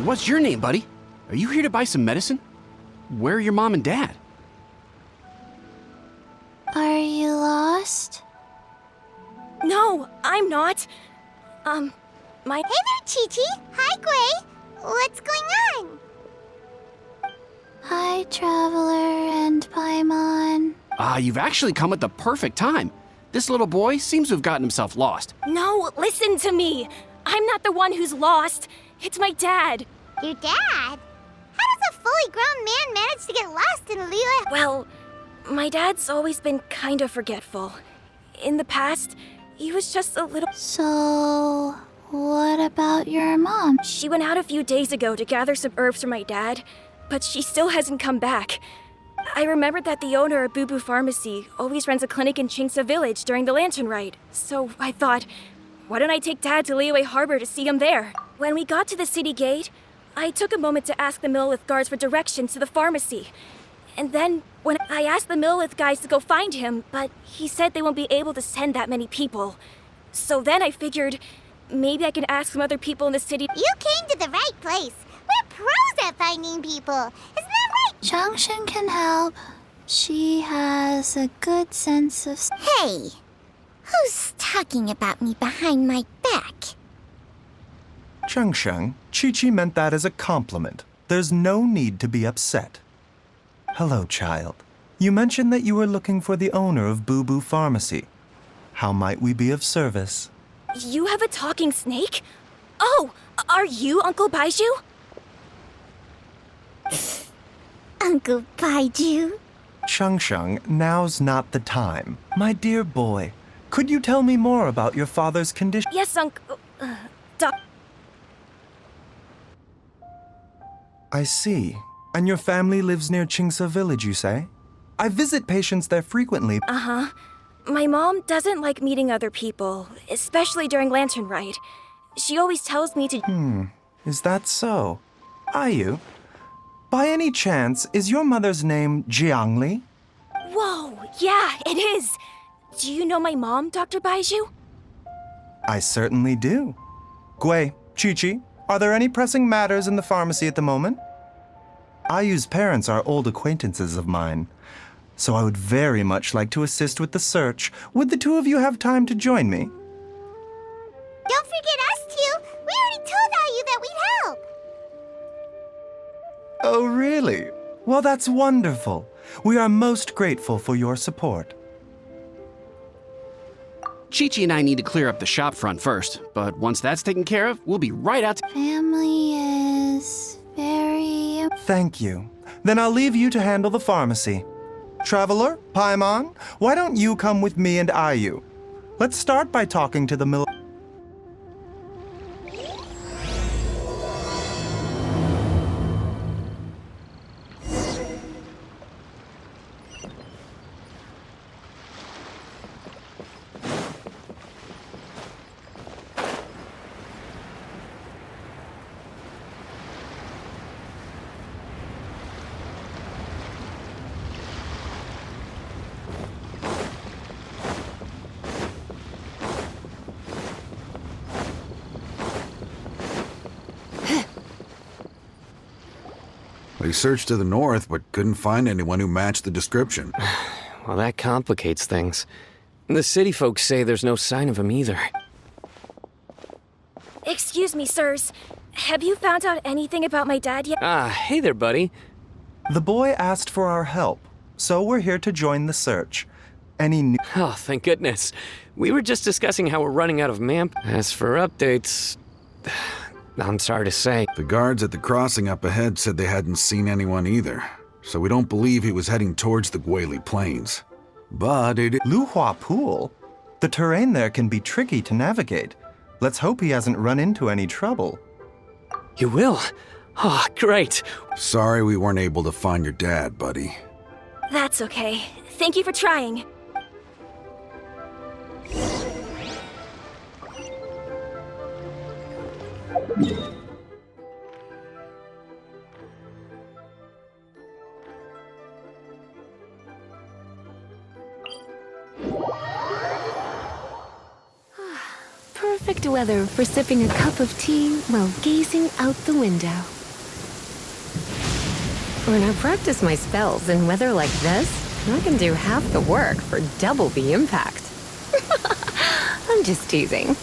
What's your name, buddy? Are you here to buy some medicine? Where are your mom and dad? Are you lost? No, I'm not. Hey there, Chi-Chi. Hi, Gui. What's going on? Hi, Traveler and Paimon. You've actually come at the perfect time. This little boy seems to have gotten himself lost. No, listen to me. I'm not the one who's lost. It's my dad. Your dad? How does a fully grown man manage to get lost in Liyue? Well, my dad's always been kind of forgetful. In the past, he was just a little... So, what about your mom? She went out a few days ago to gather some herbs for my dad, but she still hasn't come back. I remembered that the owner of Boo Boo Pharmacy always runs a clinic in Chingsa Village during the Lantern Ride, so I thought, why don't I take Dad to Liyue Harbor to see him there? When we got to the city gate, I took a moment to ask the Millith guards for directions to the pharmacy. And then, when I asked the Millith guys to go find him, but he said they won't be able to send that many people. So then I figured, maybe I can ask some other people in the city. You came to the right place. We're pros at finding people. Isn't that right? Junction can help. She has a good sense of... Hey, who's talking about me behind my back? Chengsheng, Chi-Chi meant that as a compliment. There's no need to be upset. Hello, child. You mentioned that you were looking for the owner of Boo Boo Pharmacy. How might we be of service? You have a talking snake? Oh, are you Uncle Baizhu? Uncle Baizhu? Chengsheng, now's not the time. My dear boy, could you tell me more about your father's condition? Yes, Uncle... Doc... I see. And your family lives near Chingsa Village, you say? I visit patients there frequently. Uh-huh. My mom doesn't like meeting other people, especially during Lantern Ride. She always tells me to... Is that so? Ayu, by any chance, is your mother's name Jiangli? Whoa, yeah, it is. Do you know my mom, Dr. Baizhu? I certainly do. Gui, Chi-Chi, are there any pressing matters in the pharmacy at the moment? Ayu's parents are old acquaintances of mine, so I would very much like to assist with the search. Would the two of you have time to join me? Don't forget us two. We already told Ayu that we'd help. Oh, really? Well, that's wonderful. We are most grateful for your support. Chi-Chi and I need to clear up the shop front first, but once that's taken care of, we'll be right out to... Family is very... Thank you. Then I'll leave you to handle the pharmacy. Traveler, Paimon, why don't you come with me and Ayu? Let's start by talking to the mill... We searched to the north, but couldn't find anyone who matched the description. Well, that complicates things. The city folks say there's no sign of him either. Excuse me, sirs. Have you found out anything about my dad yet? Hey there, buddy. The boy asked for our help, so we're here to join the search. Any new... Oh, thank goodness. We were just discussing how we're running out of manp. As for updates... I'm sorry to say. The guards at the crossing up ahead said they hadn't seen anyone either, so we don't believe he was heading towards the Guili Plains. But it... Luhua Pool? The terrain there can be tricky to navigate. Let's hope he hasn't run into any trouble. You will? Oh, great. Sorry we weren't able to find your dad, buddy. That's okay. Thank you for trying. perfect weather for sipping a cup of tea while gazing out the window. When I practice my spells in weather like this, I can do half the work for double the impact. I'm just teasing.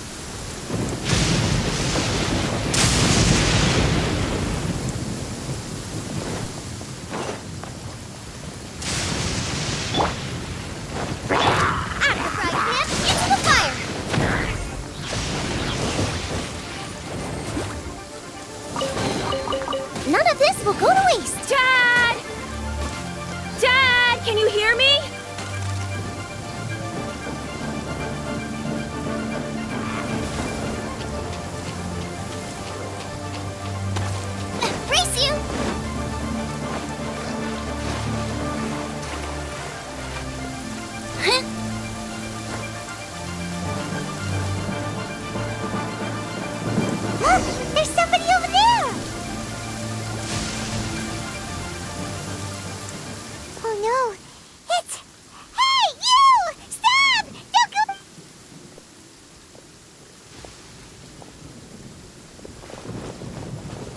None of this will go to waste. Dad! Dad, can you hear me? Brace you! Look, there's somebody over there! Oh no, it's... Hey, you! Stop! Don't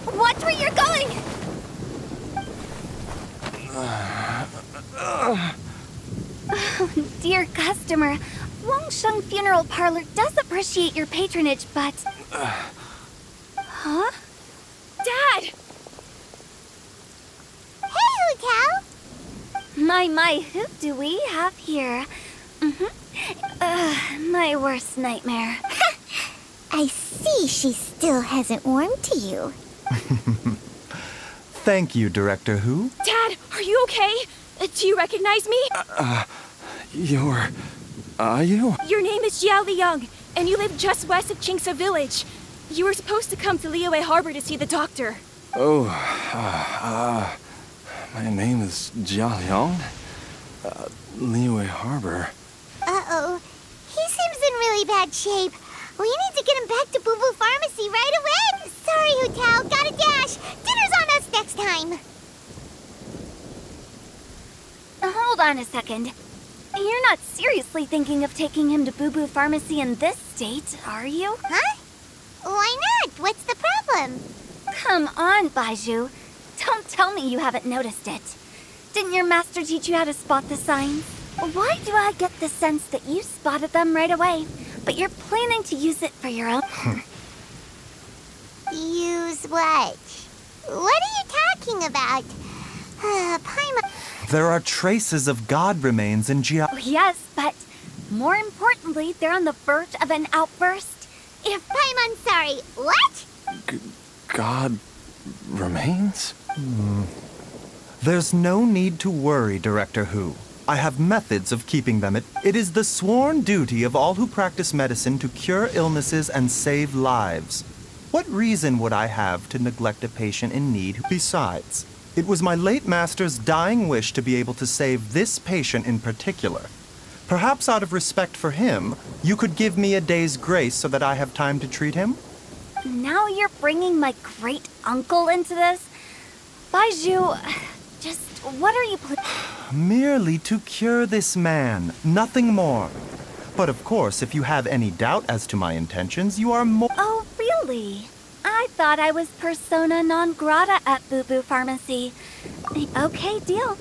go... Watch where you're going! Dear customer, Wangsheng Funeral Parlor does appreciate your patronage, but... Huh? Dad! Hey, Hu Tao! My, who do we have here? My worst nightmare. I see she still hasn't warmed to you. Thank you, Director Who. Dad, are you okay? Do you recognize me? Are you? Your name is Jia Liang, and you live just west of Qingsa Village. You were supposed to come to Liyue Harbor to see the doctor. Oh, my name is Jia Liang. Liyue Harbor. Uh-oh. He seems in really bad shape. We need to get him back to Boo Boo Pharmacy right away. Sorry, Hu Tao. Gotta dash. Dinner's on us next time. Hold on a second. You're not seriously thinking of taking him to Boo Boo Pharmacy in this state, are you? Huh? Why not? What's the problem? Come on, Baizhu. Don't tell me you haven't noticed it. Didn't your master teach you how to spot the signs? Why do I get the sense that you spotted them right away, but you're planning to use it for your own? Use what? What are you talking about? Paimon... There are traces of god remains in Yes, but more importantly, they're on the verge of an outburst. If Paimon, sorry, what? God remains? There's no need to worry, Director Who. I have methods of keeping them. It is the sworn duty of all who practice medicine to cure illnesses and save lives. What reason would I have to neglect a patient in need? Besides, it was my late master's dying wish to be able to save this patient in particular. Perhaps out of respect for him, you could give me a day's grace so that I have time to treat him? Now you're bringing my great uncle into this? Baizhu, just what are you Merely to cure this man, nothing more. But of course, if you have any doubt as to my intentions, you are more... Oh, really? I thought I was persona non grata at Boo Boo Pharmacy. Okay, deal.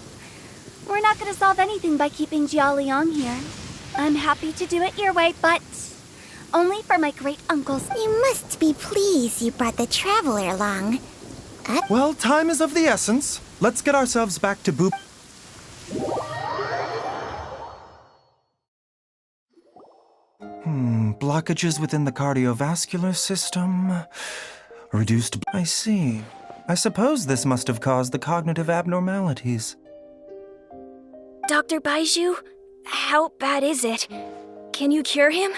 We're not going to solve anything by keeping Jia Liang here. I'm happy to do it your way, but only for my great uncle's... You must be pleased you brought the traveler along. Well, time is of the essence. Let's get ourselves back to Boo... Blockages within the cardiovascular system. Reduced... I see. I suppose this must have caused the cognitive abnormalities. Dr. Baizhu, how bad is it? Can you cure him?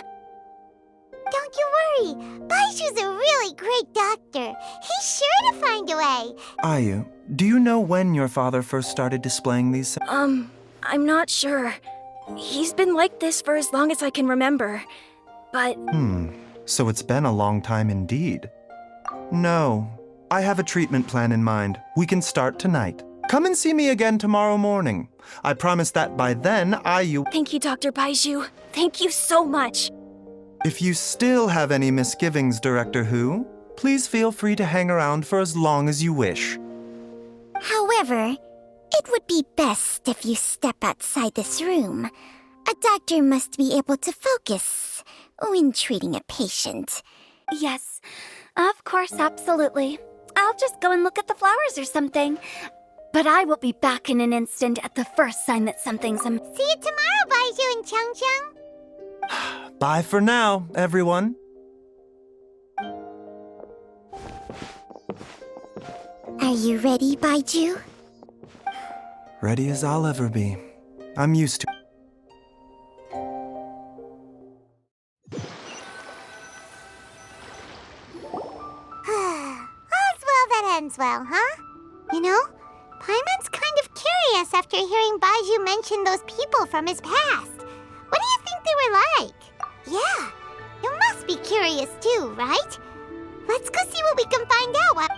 Don't you worry. Baizhu's a really great doctor. He's sure to find a way. Ayu, do you know when your father first started displaying these... I'm not sure. He's been like this for as long as I can remember. But... So it's been a long time indeed. No, I have a treatment plan in mind. We can start tonight. Come and see me again tomorrow morning. I promise that by then, Ayu... Thank you, Dr. Baizhu. Thank you so much. If you still have any misgivings, Director Who, please feel free to hang around for as long as you wish. However, it would be best if you step outside this room. A doctor must be able to focus when treating a patient. Yes, of course, absolutely. I'll just go and look at the flowers or something. But I will be back in an instant at the first sign that something's See you tomorrow, Baizhu and Chung Chung. Bye for now, everyone. Are you ready, Baizhu? Ready as I'll ever be. I'm used to. All's well that ends well, huh? You know, Paimon's kind of curious after hearing Baizhu mention those people from his past. What do you think they were like? Yeah, you must be curious too, right? Let's go see what we can find out.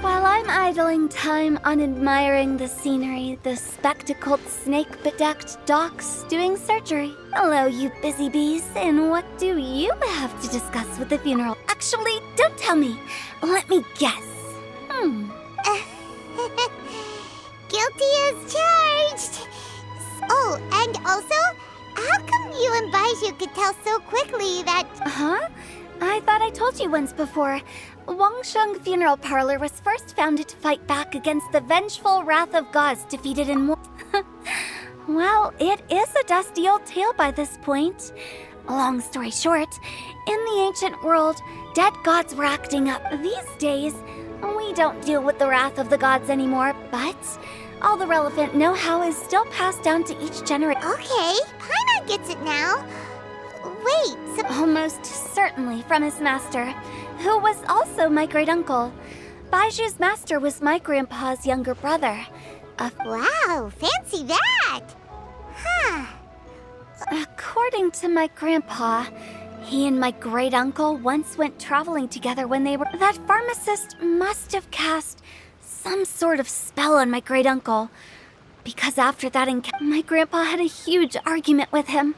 While I'm idling time on admiring the scenery, the spectacled snake-bedecked docs doing surgery. Hello, you busy bees, and what do you have to discuss with the funeral? Actually, don't tell me. Let me guess. Guilty as charged. Oh, and also, how come you and Baizhu could tell so quickly that... Huh? I thought I told you once before. Wangsheng Funeral Parlor was first founded to fight back against the vengeful wrath of gods defeated in war. Well, it is a dusty old tale by this point. Long story short, in the ancient world, dead gods were acting up. These days, we don't deal with the wrath of the gods anymore, but all the relevant know-how is still passed down to each generation. Okay, Paimon gets it now. Wait, so... Almost certainly from his master, who was also my great-uncle. Baizhu's master was my grandpa's younger brother. Wow, fancy that! Huh. According to my grandpa, he and my great-uncle once went traveling together when they were... That pharmacist must have cast some sort of spell on my great-uncle. Because after that encounter, my grandpa had a huge argument with him.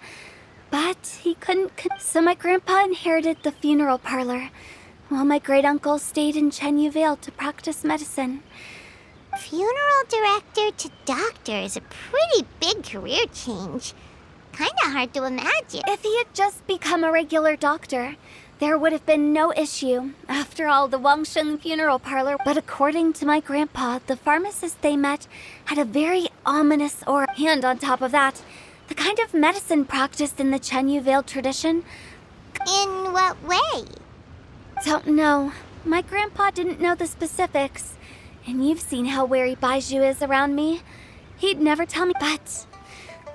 But he couldn't... So my grandpa inherited the funeral parlor, while my great-uncle stayed in Chenyu Vale to practice medicine. Funeral director to doctor is a pretty big career change. Kinda hard to imagine. If he had just become a regular doctor, there would have been no issue. After all, the Wangsheng Funeral Parlor. But according to my grandpa, the pharmacist they met had a very ominous aura. And on top of that, the kind of medicine practiced in the Chenyu Vale tradition. In what way? Don't know. My grandpa didn't know the specifics. And you've seen how wary Baizhu is around me. He'd never tell me, but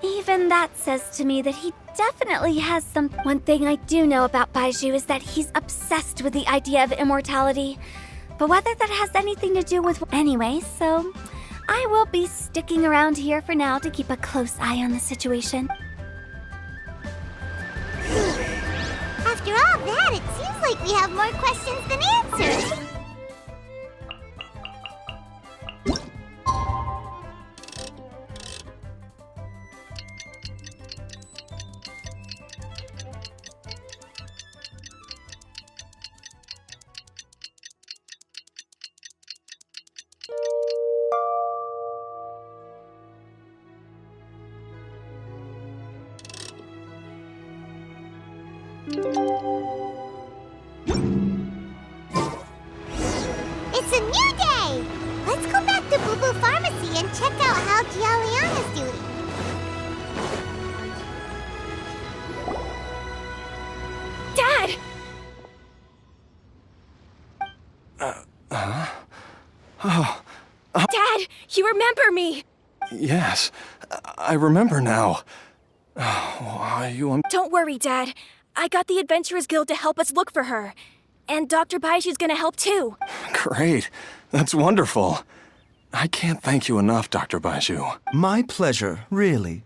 even that says to me that he definitely has some... One thing I do know about Baizhu is that he's obsessed with the idea of immortality. But whether that has anything to do with... Anyway, so I will be sticking around here for now to keep a close eye on the situation. After all that, it seems like we have more questions than answers. It's a new day! Let's go back to Boo Boo Pharmacy and check out how Jialiang is doing. Dad! Dad, you remember me! Yes, I remember now. Are you Don't worry, Dad. I got the Adventurers Guild to help us look for her. And Dr. Baizhu's gonna help too. Great. That's wonderful. I can't thank you enough, Dr. Baizhu. My pleasure, really.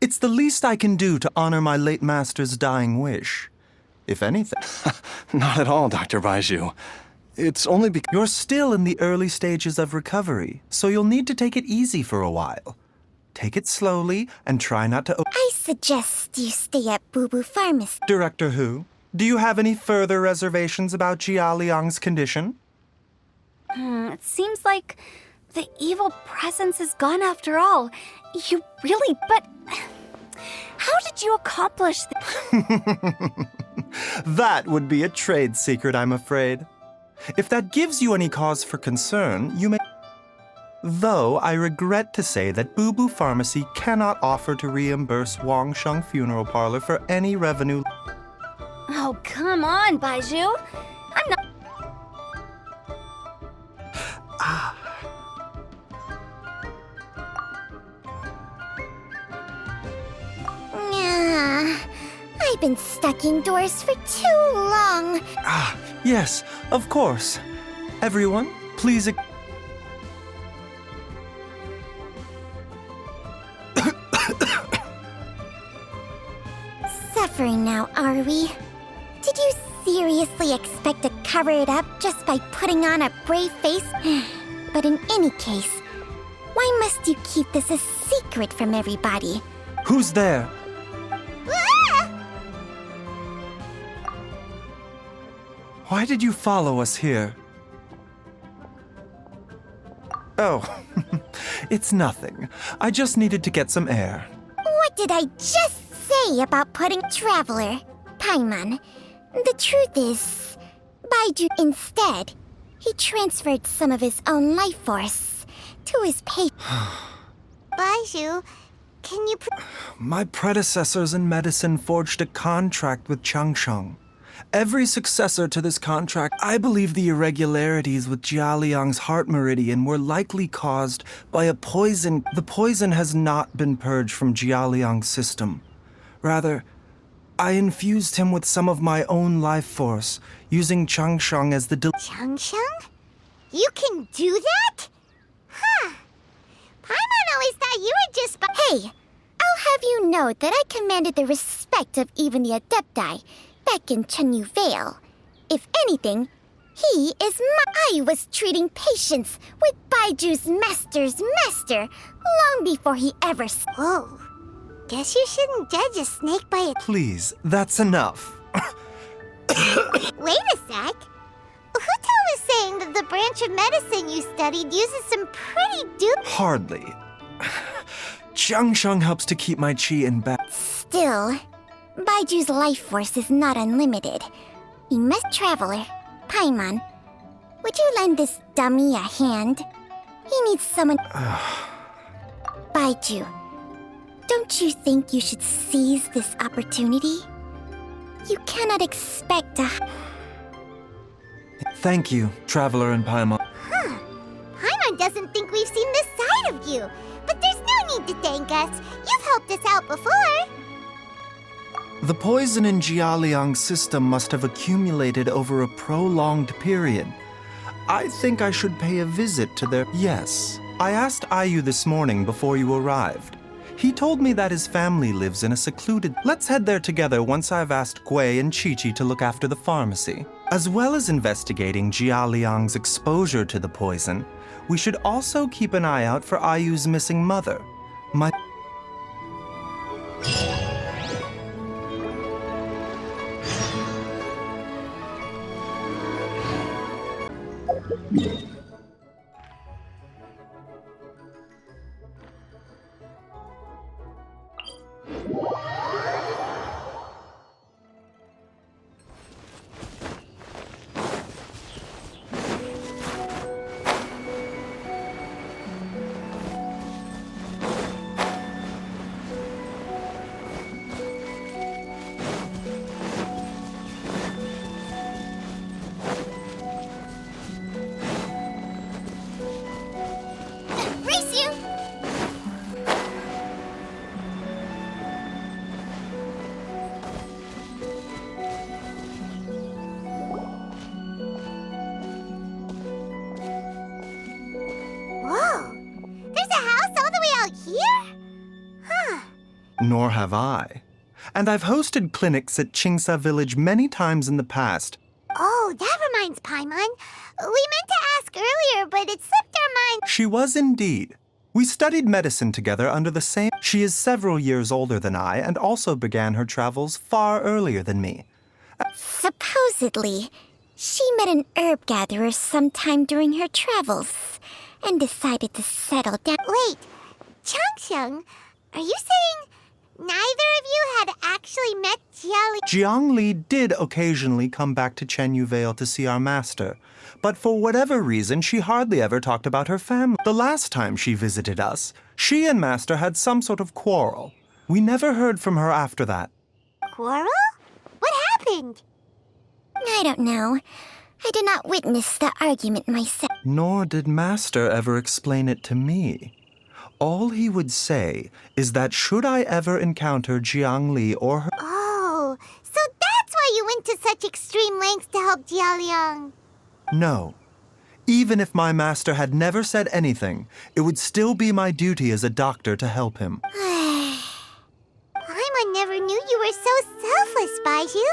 It's the least I can do to honor my late master's dying wish. If anything. Not at all, Dr. Baizhu. It's only because... You're still in the early stages of recovery, so you'll need to take it easy for a while. Take it slowly and try not to... I suggest you stay at Boo Boo Pharmacy. Director Hu, do you have any further reservations about Jia Liang's condition? It seems like the evil presence is gone after all. You really, but... How did you accomplish this? That would be a trade secret, I'm afraid. If that gives you any cause for concern, you may... Though I regret to say that Boo Boo Pharmacy cannot offer to reimburse Wang Sheng Funeral Parlor for any revenue... Oh, come on, Baizhu. I'm not... I've been stuck indoors for too long. Yes, of course. Everyone, please... Suffering now, are we? Did you seriously expect to cover it up just by putting on a brave face? But in any case, why must you keep this a secret from everybody? Who's there? Why did you follow us here? Oh, it's nothing. I just needed to get some air. What did I just say about putting Traveler? Paimon, the truth is, Baizhu instead, he transferred some of his own life force to his patient. Baizhu, can you... My predecessors in medicine forged a contract with Changsheng. Every successor to this contract, I believe the irregularities with Jia Liang's heart meridian were likely caused by a poison. The poison has not been purged from Jia Liang's system. Rather, I infused him with some of my own life force, using Changsheng as the Changsheng? You can do that? Huh. Paimon always thought you were just... Hey, I'll have you know that I commanded the respect of even the Adepti back in Chenyu Vale. If anything, he is I was treating patients with Baizhu's master's master long before he ever... Whoa. Guess you shouldn't judge a snake by its... Please, that's enough. Wait a sec. Huto was saying that the branch of medicine you studied uses some pretty Hardly. Changsheng helps to keep my chi in balance. Still, Baizhu's life force is not unlimited. You must Traveler, Paimon. Would you lend this dummy a hand? He needs someone... Baizhu, don't you think you should seize this opportunity? You cannot expect to... Thank you, Traveler and Paimon. Huh. Paimon doesn't think we've seen this side of you. But there's no need to thank us. You've helped us out before. The poison in Jia Liang's system must have accumulated over a prolonged period. I think I should pay a visit to their... Yes, I asked Ayu this morning before you arrived. He told me that his family lives in a secluded... Let's head there together once I've asked Gui and Chi-Chi to look after the pharmacy. As well as investigating Jia Liang's exposure to the poison, we should also keep an eye out for Ayu's missing mother. My... Nor have I. And I've hosted clinics at Chingsa village many times in the past. Oh, that reminds Paimon. We meant to ask earlier, but it slipped our mind. She was indeed. We studied medicine together under the same... She is several years older than I and also began her travels far earlier than me. Supposedly, she met an herb gatherer sometime during her travels and decided to settle down. Wait, Changxiang, are you saying neither of you had actually met Jiali? Jiang Li did occasionally come back to Chenyu Vale to see our master, but for whatever reason, she hardly ever talked about her family. The last time she visited us, she and master had some sort of quarrel. We never heard from her after that. Quarrel? What happened? I don't know. I did not witness the argument myself. Nor did master ever explain it to me. All he would say is that should I ever encounter Jiang Li or her... Oh, so that's why you went to such extreme lengths to help Jialiang. No. Even if my master had never said anything, it would still be my duty as a doctor to help him. Paimon never knew you were so selfless, Baizhu.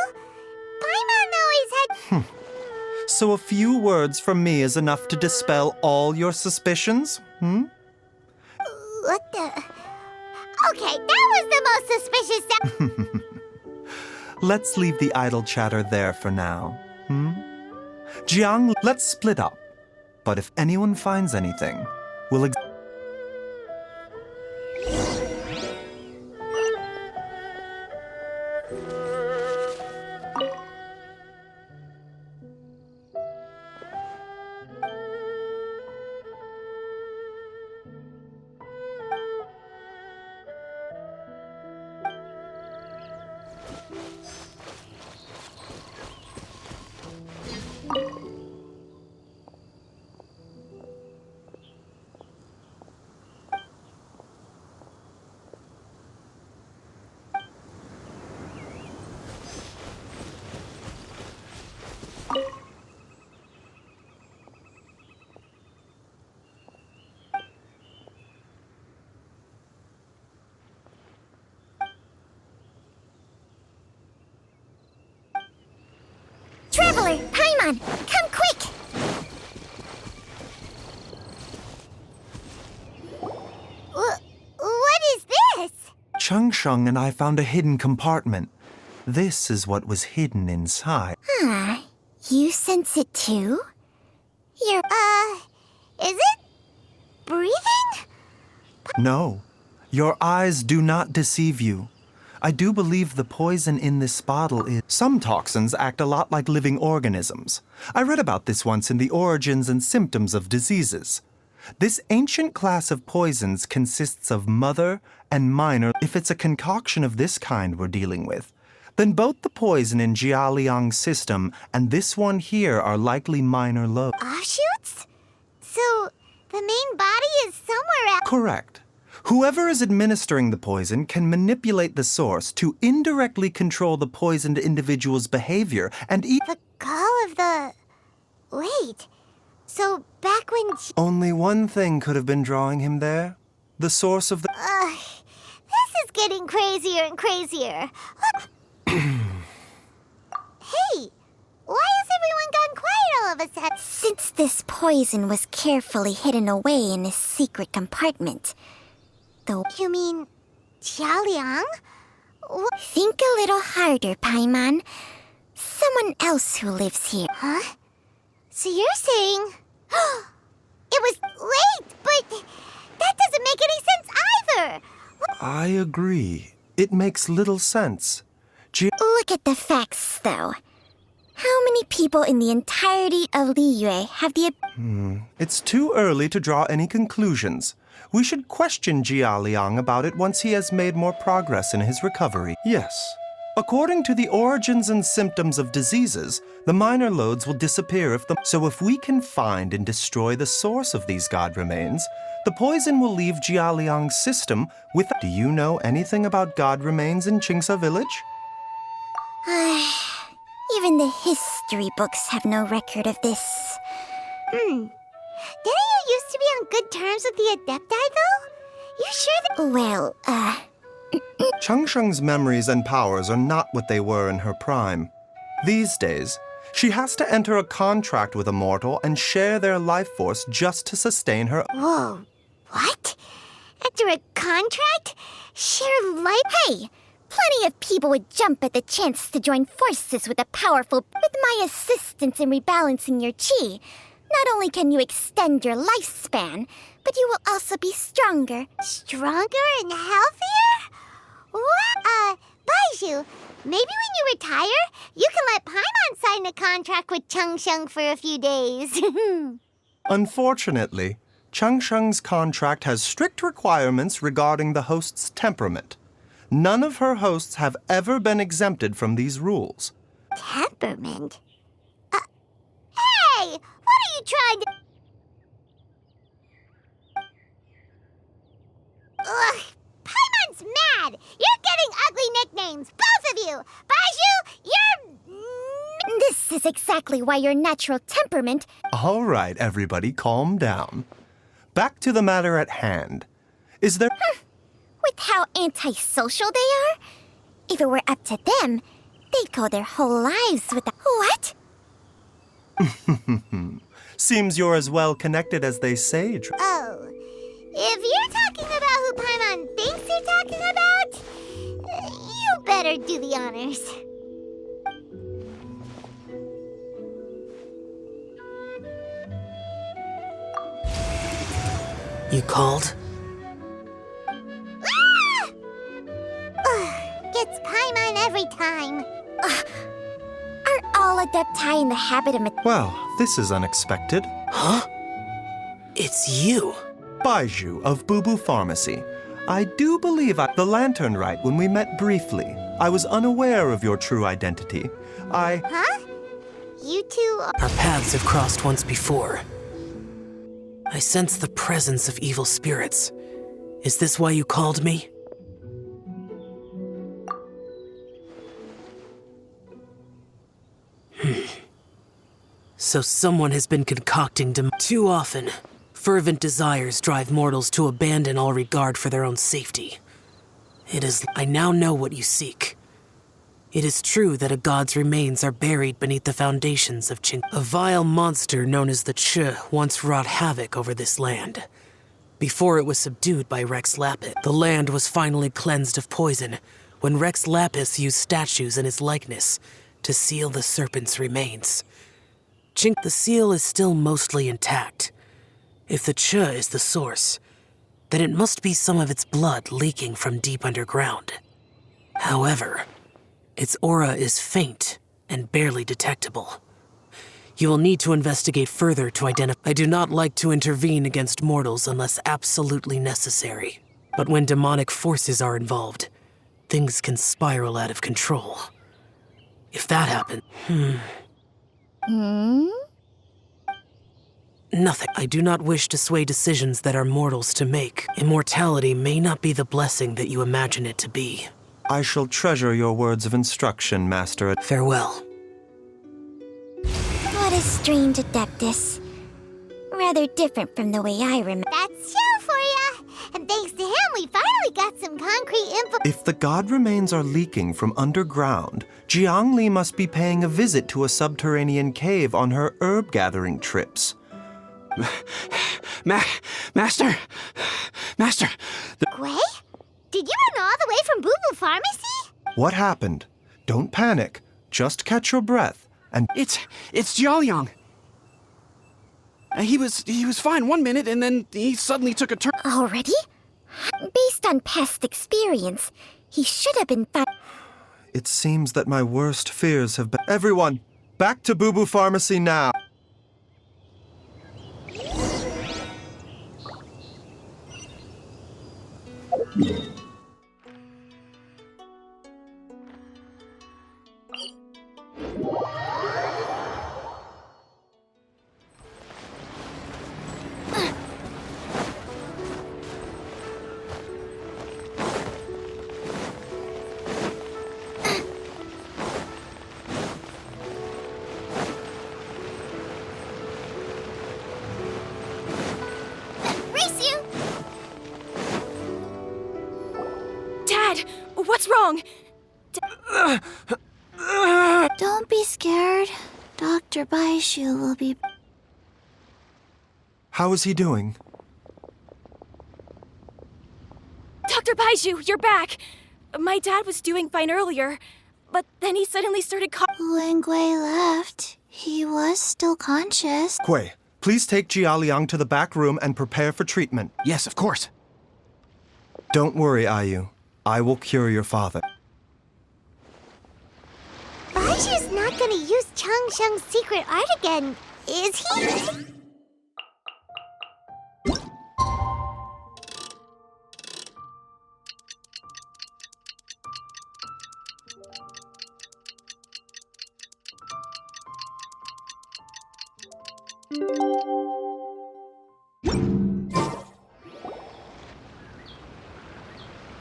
Paimon always had... So a few words from me is enough to dispel all your suspicions? What the... Okay, that was the most suspicious... Let's leave the idle chatter there for now. Jiang, let's split up. But if anyone finds anything, we'll... Traveler, Paimon, come quick! What is this? Changsheng and I found a hidden compartment. This is what was hidden inside. You sense it too? You're, is it breathing? No, your eyes do not deceive you. I do believe the poison in this bottle is... Some toxins act a lot like living organisms. I read about this once in the Origins and Symptoms of Diseases. This ancient class of poisons consists of mother and minor. If it's a concoction of this kind we're dealing with, then both the poison in Jialiang's system and this one here are likely minor loads. Offshoots? So, the main body is somewhere else? Correct. Whoever is administering the poison can manipulate the source to indirectly control the poisoned individual's behavior and eat... The call of the... Wait. So, back when... Only one thing could have been drawing him there. The source of the... This is getting crazier and crazier. Hey! Why has everyone gone quiet all of a sudden? Since this poison was carefully hidden away in a secret compartment... You mean... Jialiang? Think a little harder, Paimon. Someone else who lives here. Huh? So you're saying... It was late, but that doesn't make any sense either! I agree. It makes little sense. Look at the facts, though. How many people in the entirety of Liyue have the... It's too early to draw any conclusions. We should question Jialiang about it once he has made more progress in his recovery. Yes. According to the Origins and Symptoms of Diseases, the minor loads will disappear if the... So if we can find and destroy the source of these god remains, the poison will leave Jialiang's system with... Do you know anything about god remains in Chingsa village? Even the history books have no record of this. Didn't you used to be on good terms with the Adepti, though? You sure that... Well, Changsheng's memories and powers are not what they were in her prime. These days, she has to enter a contract with a mortal and share their life force just to sustain her. Whoa, what? Enter a contract? Share life? Hey, plenty of people would jump at the chance to join forces with a powerful... With my assistance in rebalancing your chi, not only can you extend your lifespan, but you will also be stronger. Stronger and healthier? What? Baizhu, maybe when you retire, you can let Paimon sign a contract with Changsheng for a few days. Unfortunately, Changsheng's contract has strict requirements regarding the host's temperament. None of her hosts have ever been exempted from these rules. Temperament? Hey! What are you trying to... Ugh! Paimon's mad! You're getting ugly nicknames, both of you! Baizhu, you're... This is exactly why your natural temperament... All right, everybody, calm down. Back to the matter at hand. Is there... With how antisocial they are? If it were up to them, they'd go their whole lives with the... What? Seems you're as well connected as they say. Oh, if you're talking about who Paimon thinks you're talking about, you better do the honors. You called? Ah! Ugh, gets Paimon every time. Aren't all Adepti in the habit of... Well, this is unexpected. Huh? It's you. Baizhu of Bubu Pharmacy. I do believe the lantern rite when we met briefly. I was unaware of your true identity. Huh? You two are... Our paths have crossed once before. I sense the presence of evil spirits. Is this why you called me? So someone has been concocting Too often, fervent desires drive mortals to abandon all regard for their own safety. I now know what you seek. It is true that a god's remains are buried beneath the foundations of Qing. A vile monster known as the Chi once wrought havoc over this land. Before it was subdued by Rex Lapis, the land was finally cleansed of poison when Rex Lapis used statues in his likeness to seal the serpent's remains. The seal is still mostly intact. If the Chi is the source, then it must be some of its blood leaking from deep underground. However, its aura is faint and barely detectable. You will need to investigate further to identify. I do not like to intervene against mortals unless absolutely necessary. But when demonic forces are involved, things can spiral out of control. If that happens... Nothing. I do not wish to sway decisions that are mortals to make. Immortality may not be the blessing that you imagine it to be. I shall treasure your words of instruction, Master. Farewell. What a strange adeptus. Rather different from the way I remember. That's Xiao for ya! And thanks to him, we finally got some concrete info. If the god remains are leaking from underground, Jiangli must be paying a visit to a subterranean cave on her herb-gathering trips. Master! Gui? Did you run all the way from Bubu Pharmacy? What happened? Don't panic. Just catch your breath and... It's Jiaoliang. He was fine one minute, and then he suddenly took a turn. Already? Based on past experience, he should have been fine. It seems that my worst fears have been... Everyone, back to Bubu Pharmacy now. Dr. Baizhu will be... How is he doing? Dr. Baizhu, you're back! My dad was doing fine earlier, but then he suddenly started When Gui left, he was still conscious. Gui, please take Jialiang to the back room and prepare for treatment. Yes, of course. Don't worry, Ayu. I will cure your father. Baizhu's not gonna use Changsheng's secret art again, is he?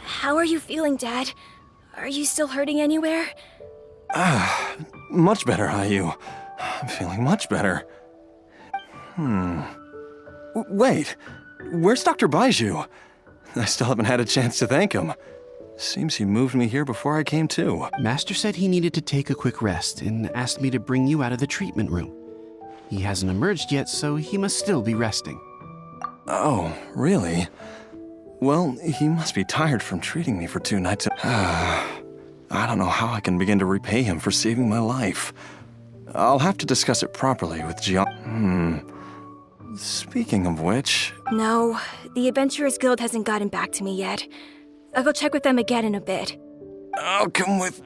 How are you feeling, Dad? Are you still hurting anywhere? Much better, Ayu. I'm feeling much better. Wait, where's Dr. Baizhu? I still haven't had a chance to thank him. Seems he moved me here before I came to. Master said he needed to take a quick rest and asked me to bring you out of the treatment room. He hasn't emerged yet, so he must still be resting. Oh, really? Well, he must be tired from treating me for 2 nights. I don't know how I can begin to repay him for saving my life. I'll have to discuss it properly with Speaking of which... No, the Adventurers Guild hasn't gotten back to me yet. I'll go check with them again in a bit. I'll come with...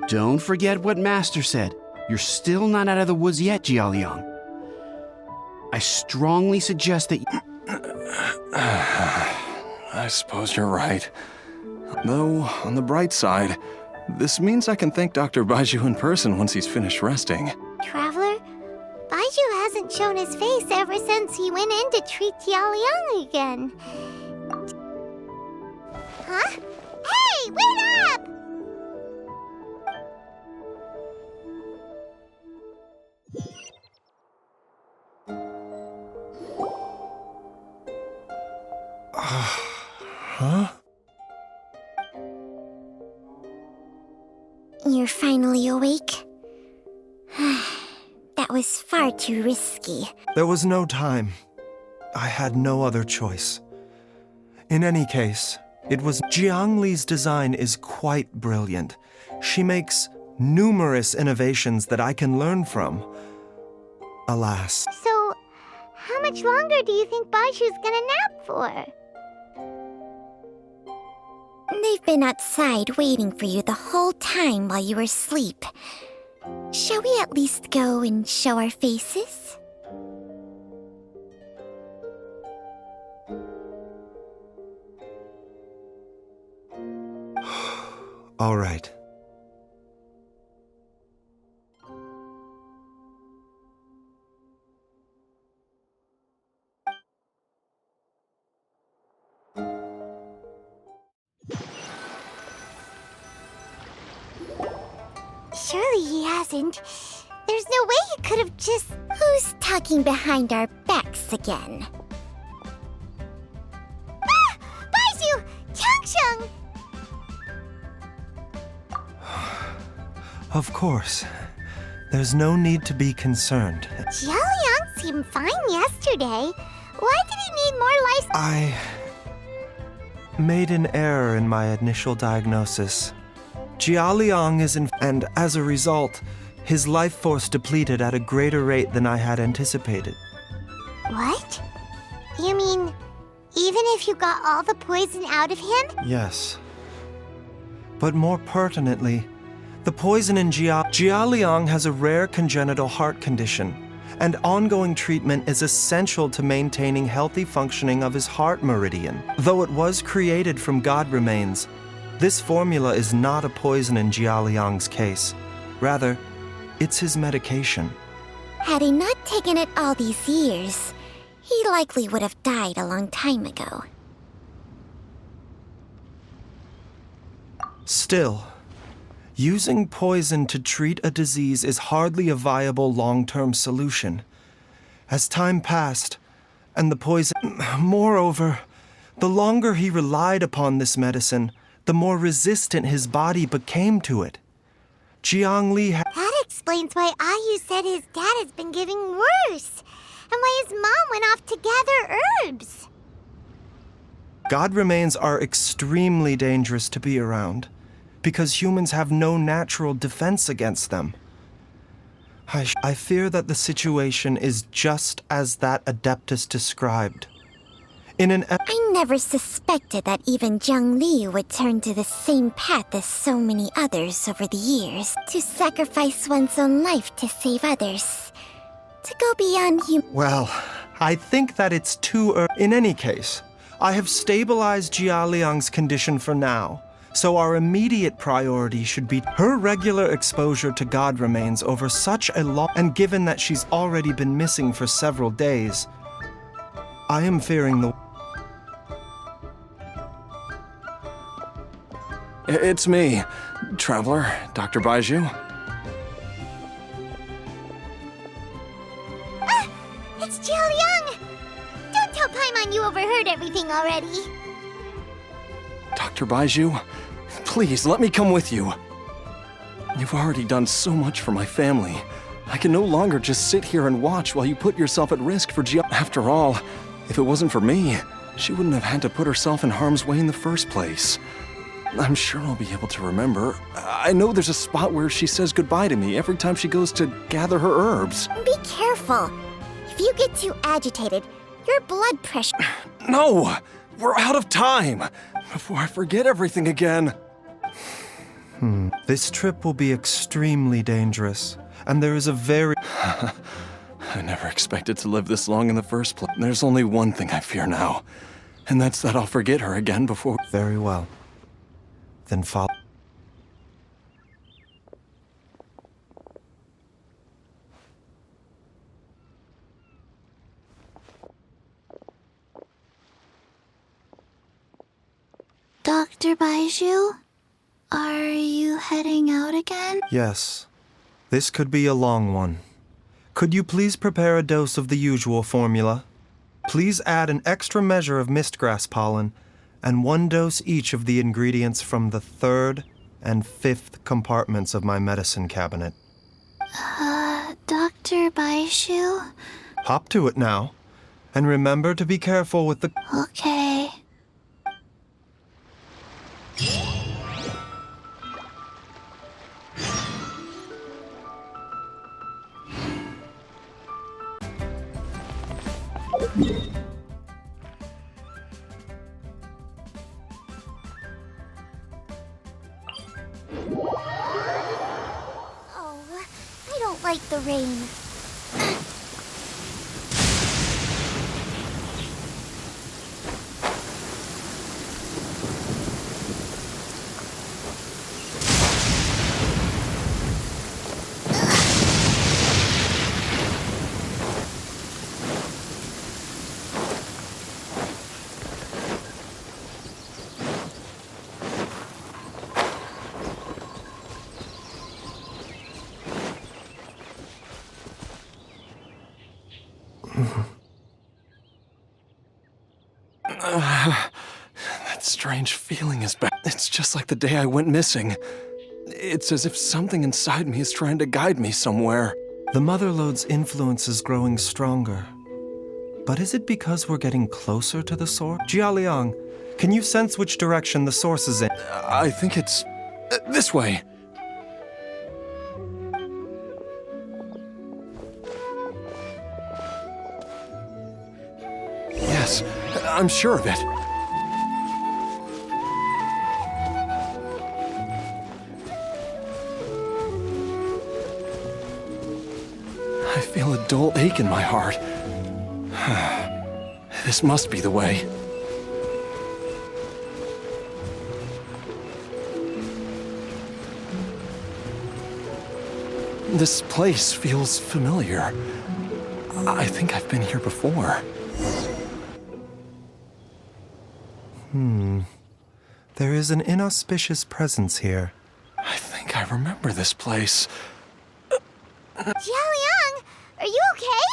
Don't forget what Master said. You're still not out of the woods yet, Jialiang. I strongly suggest that I suppose you're right. Though, on the bright side, this means I can thank Dr. Baizhu in person once he's finished resting. Traveler, Baizhu hasn't shown his face ever since he went in to treat Jialiang again. Huh? Hey, wait up! Huh? You're finally awake? That was far too risky. There was no time. I had no other choice. In any case, it was Jiangli's design is quite brilliant. She makes numerous innovations that I can learn from. Alas. So, how much longer do you think Baizhu's gonna nap for? They've been outside waiting for you the whole time while you were asleep. Shall we at least go and show our faces? All right. Surely he hasn't. There's no way he could have just... Who's talking behind our backs again? Ah! Baizhu! Changsheng! Of course. There's no need to be concerned. Jialiang seemed fine yesterday. Why did he need more life? I made an error in my initial diagnosis. Jialiang is and as a result, his life force depleted at a greater rate than I had anticipated. What? You mean, even if you got all the poison out of him? Yes. But more pertinently, the poison in Jialiang has a rare congenital heart condition, and ongoing treatment is essential to maintaining healthy functioning of his heart meridian. Though it was created from god remains, this formula is not a poison in Jialiang's case. Rather, it's his medication. Had he not taken it all these years, he likely would have died a long time ago. Still, using poison to treat a disease is hardly a viable long-term solution. As time passed, and the poison... Moreover, the longer he relied upon this medicine, the more resistant his body became to it. Jiangli That explains why Ayu said his dad has been getting worse, and why his mom went off to gather herbs. God remains are extremely dangerous to be around, because humans have no natural defense against them. I fear that the situation is just as that Adeptus described. I never suspected that even Zhongli would turn to the same path as so many others over the years. To sacrifice one's own life to save others. To go beyond Well, I think that it's too early. In any case, I have stabilized Jia Liang's condition for now, so our immediate priority should be her regular exposure to God remains over such a long... And given that she's already been missing for several days, I am fearing the... It's me, Traveler, Dr. Baizhu. Ah! It's Jia Liang! Don't tell Paimon you overheard everything already. Dr. Baizhu, please let me come with you. You've already done so much for my family. I can no longer just sit here and watch while you put yourself at risk for After all, if it wasn't for me, she wouldn't have had to put herself in harm's way in the first place. I'm sure I'll be able to remember. I know there's a spot where she says goodbye to me every time she goes to gather her herbs. Be careful. If you get too agitated, your blood pressure... No! We're out of time! Before I forget everything again. This trip will be extremely dangerous, and there is a very... I never expected to live this long in the first place. There's only one thing I fear now, and that's that I'll forget her again before... Very well. Then follow... Dr. Baizhu? Are you heading out again? Yes. This could be a long one. Could you please prepare a dose of the usual formula? Please add an extra measure of mistgrass pollen, and 1 dose each of the ingredients from the 3rd and 5th compartments of my medicine cabinet. Dr. Baizhu? Hop to it now, and remember to be careful with the... Okay. Oh, I don't like the rain. That strange feeling is back. It's just like the day I went missing. It's as if something inside me is trying to guide me somewhere. The Motherlode's influence is growing stronger. But is it because we're getting closer to the source? Jia Liang, can you sense which direction the source is in? I think it's... this way. Yes, I'm sure of it. I feel a dull ache in my heart. This must be the way. This place feels familiar. I think I've been here before. There is an inauspicious presence here. I think I remember this place. Jia Liang, are you okay?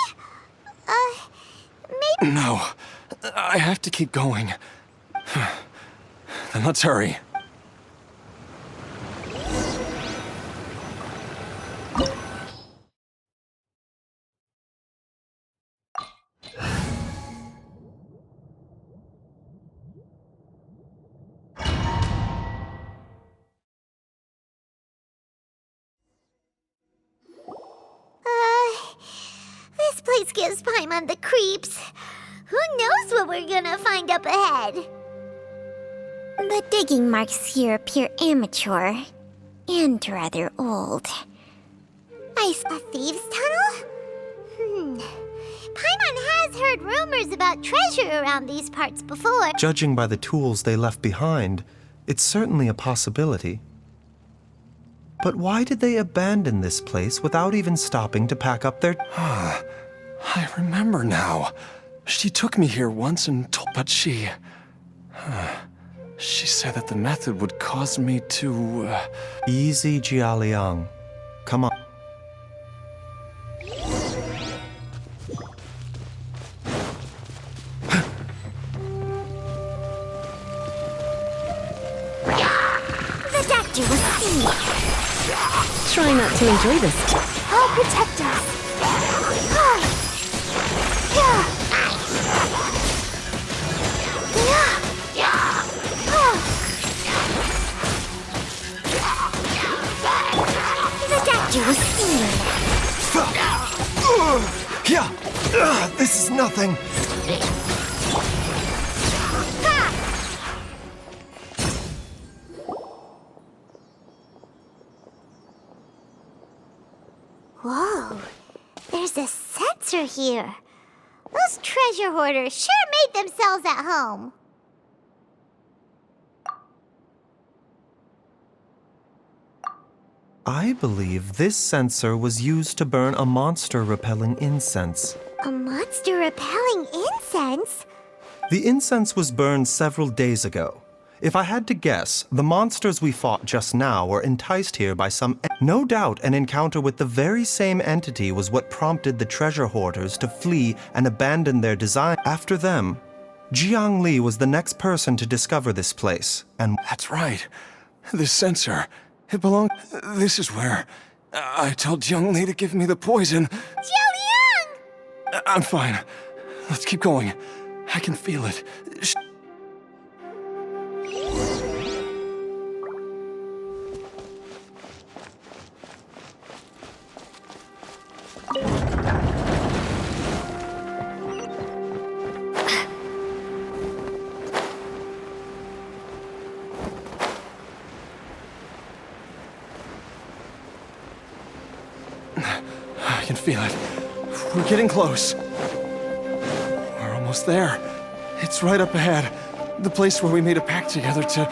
Maybe... No, I have to keep going. Then let's hurry. always gives Paimon the creeps. Who knows what we're gonna find up ahead? The digging marks here appear amateur and rather old. A thieves' tunnel? Paimon has heard rumors about treasure around these parts before. Judging by the tools they left behind, it's certainly a possibility. But why did they abandon this place without even stopping to pack up their... I remember now. She took me here once and told... But she said that the method would cause me to... Easy, Jialiang. Come on. The doctor will see. Try not to enjoy this. I'll protect us. The doctor will see. This is nothing. Whoa, there's a sensor here. Those treasure hoarders sure made themselves at home. I believe this sensor was used to burn a monster-repelling incense. A monster repelling incense? The incense was burned several days ago. If I had to guess, the monsters we fought just now were enticed here by some... No doubt an encounter with the very same entity was what prompted the treasure hoarders to flee and abandon their design. After them, Jiang Li was the next person to discover this place, and... That's right. This sensor, it belonged... This is where... I told Jiang Li to give me the poison. Jialiang! I'm fine. Let's keep going. I can feel it. I can feel it. We're getting close. We're almost there. It's right up ahead. The place where we made a pact together to...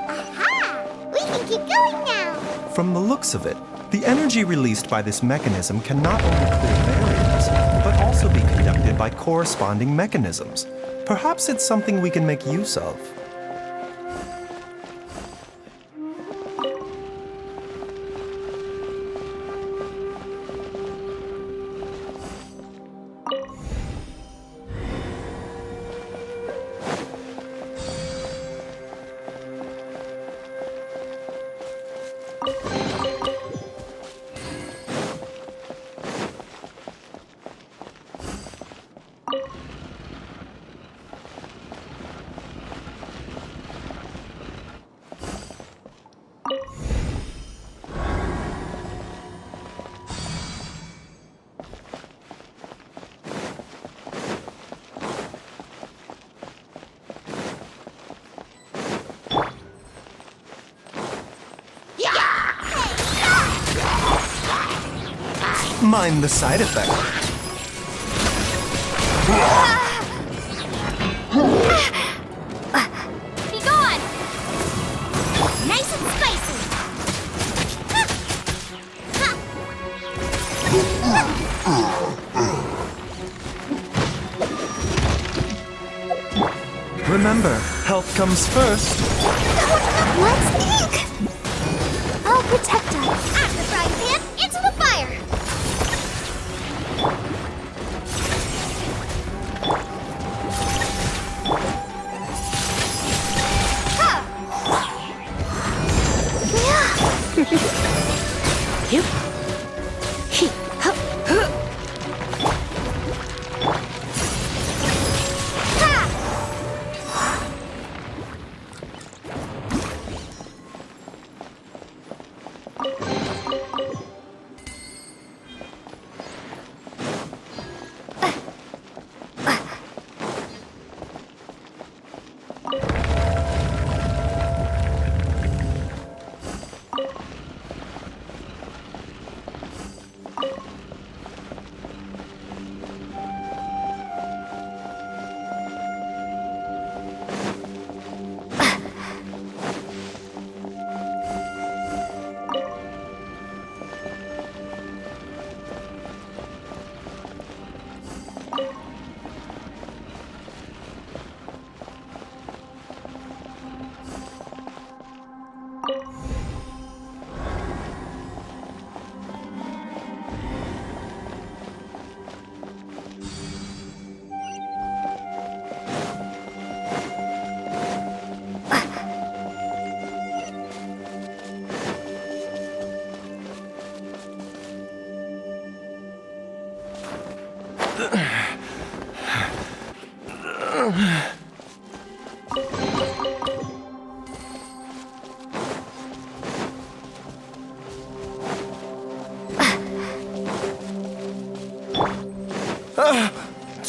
Aha! We can keep going now. From the looks of it, the energy released by this mechanism can not only clear barriers, but also be conducted by corresponding mechanisms. Perhaps it's something we can make use of. Mind the side effect. Be gone! Nice and spicy! Remember, health comes first. Let's eat! I'll protect us. At the frying pan, into the fire!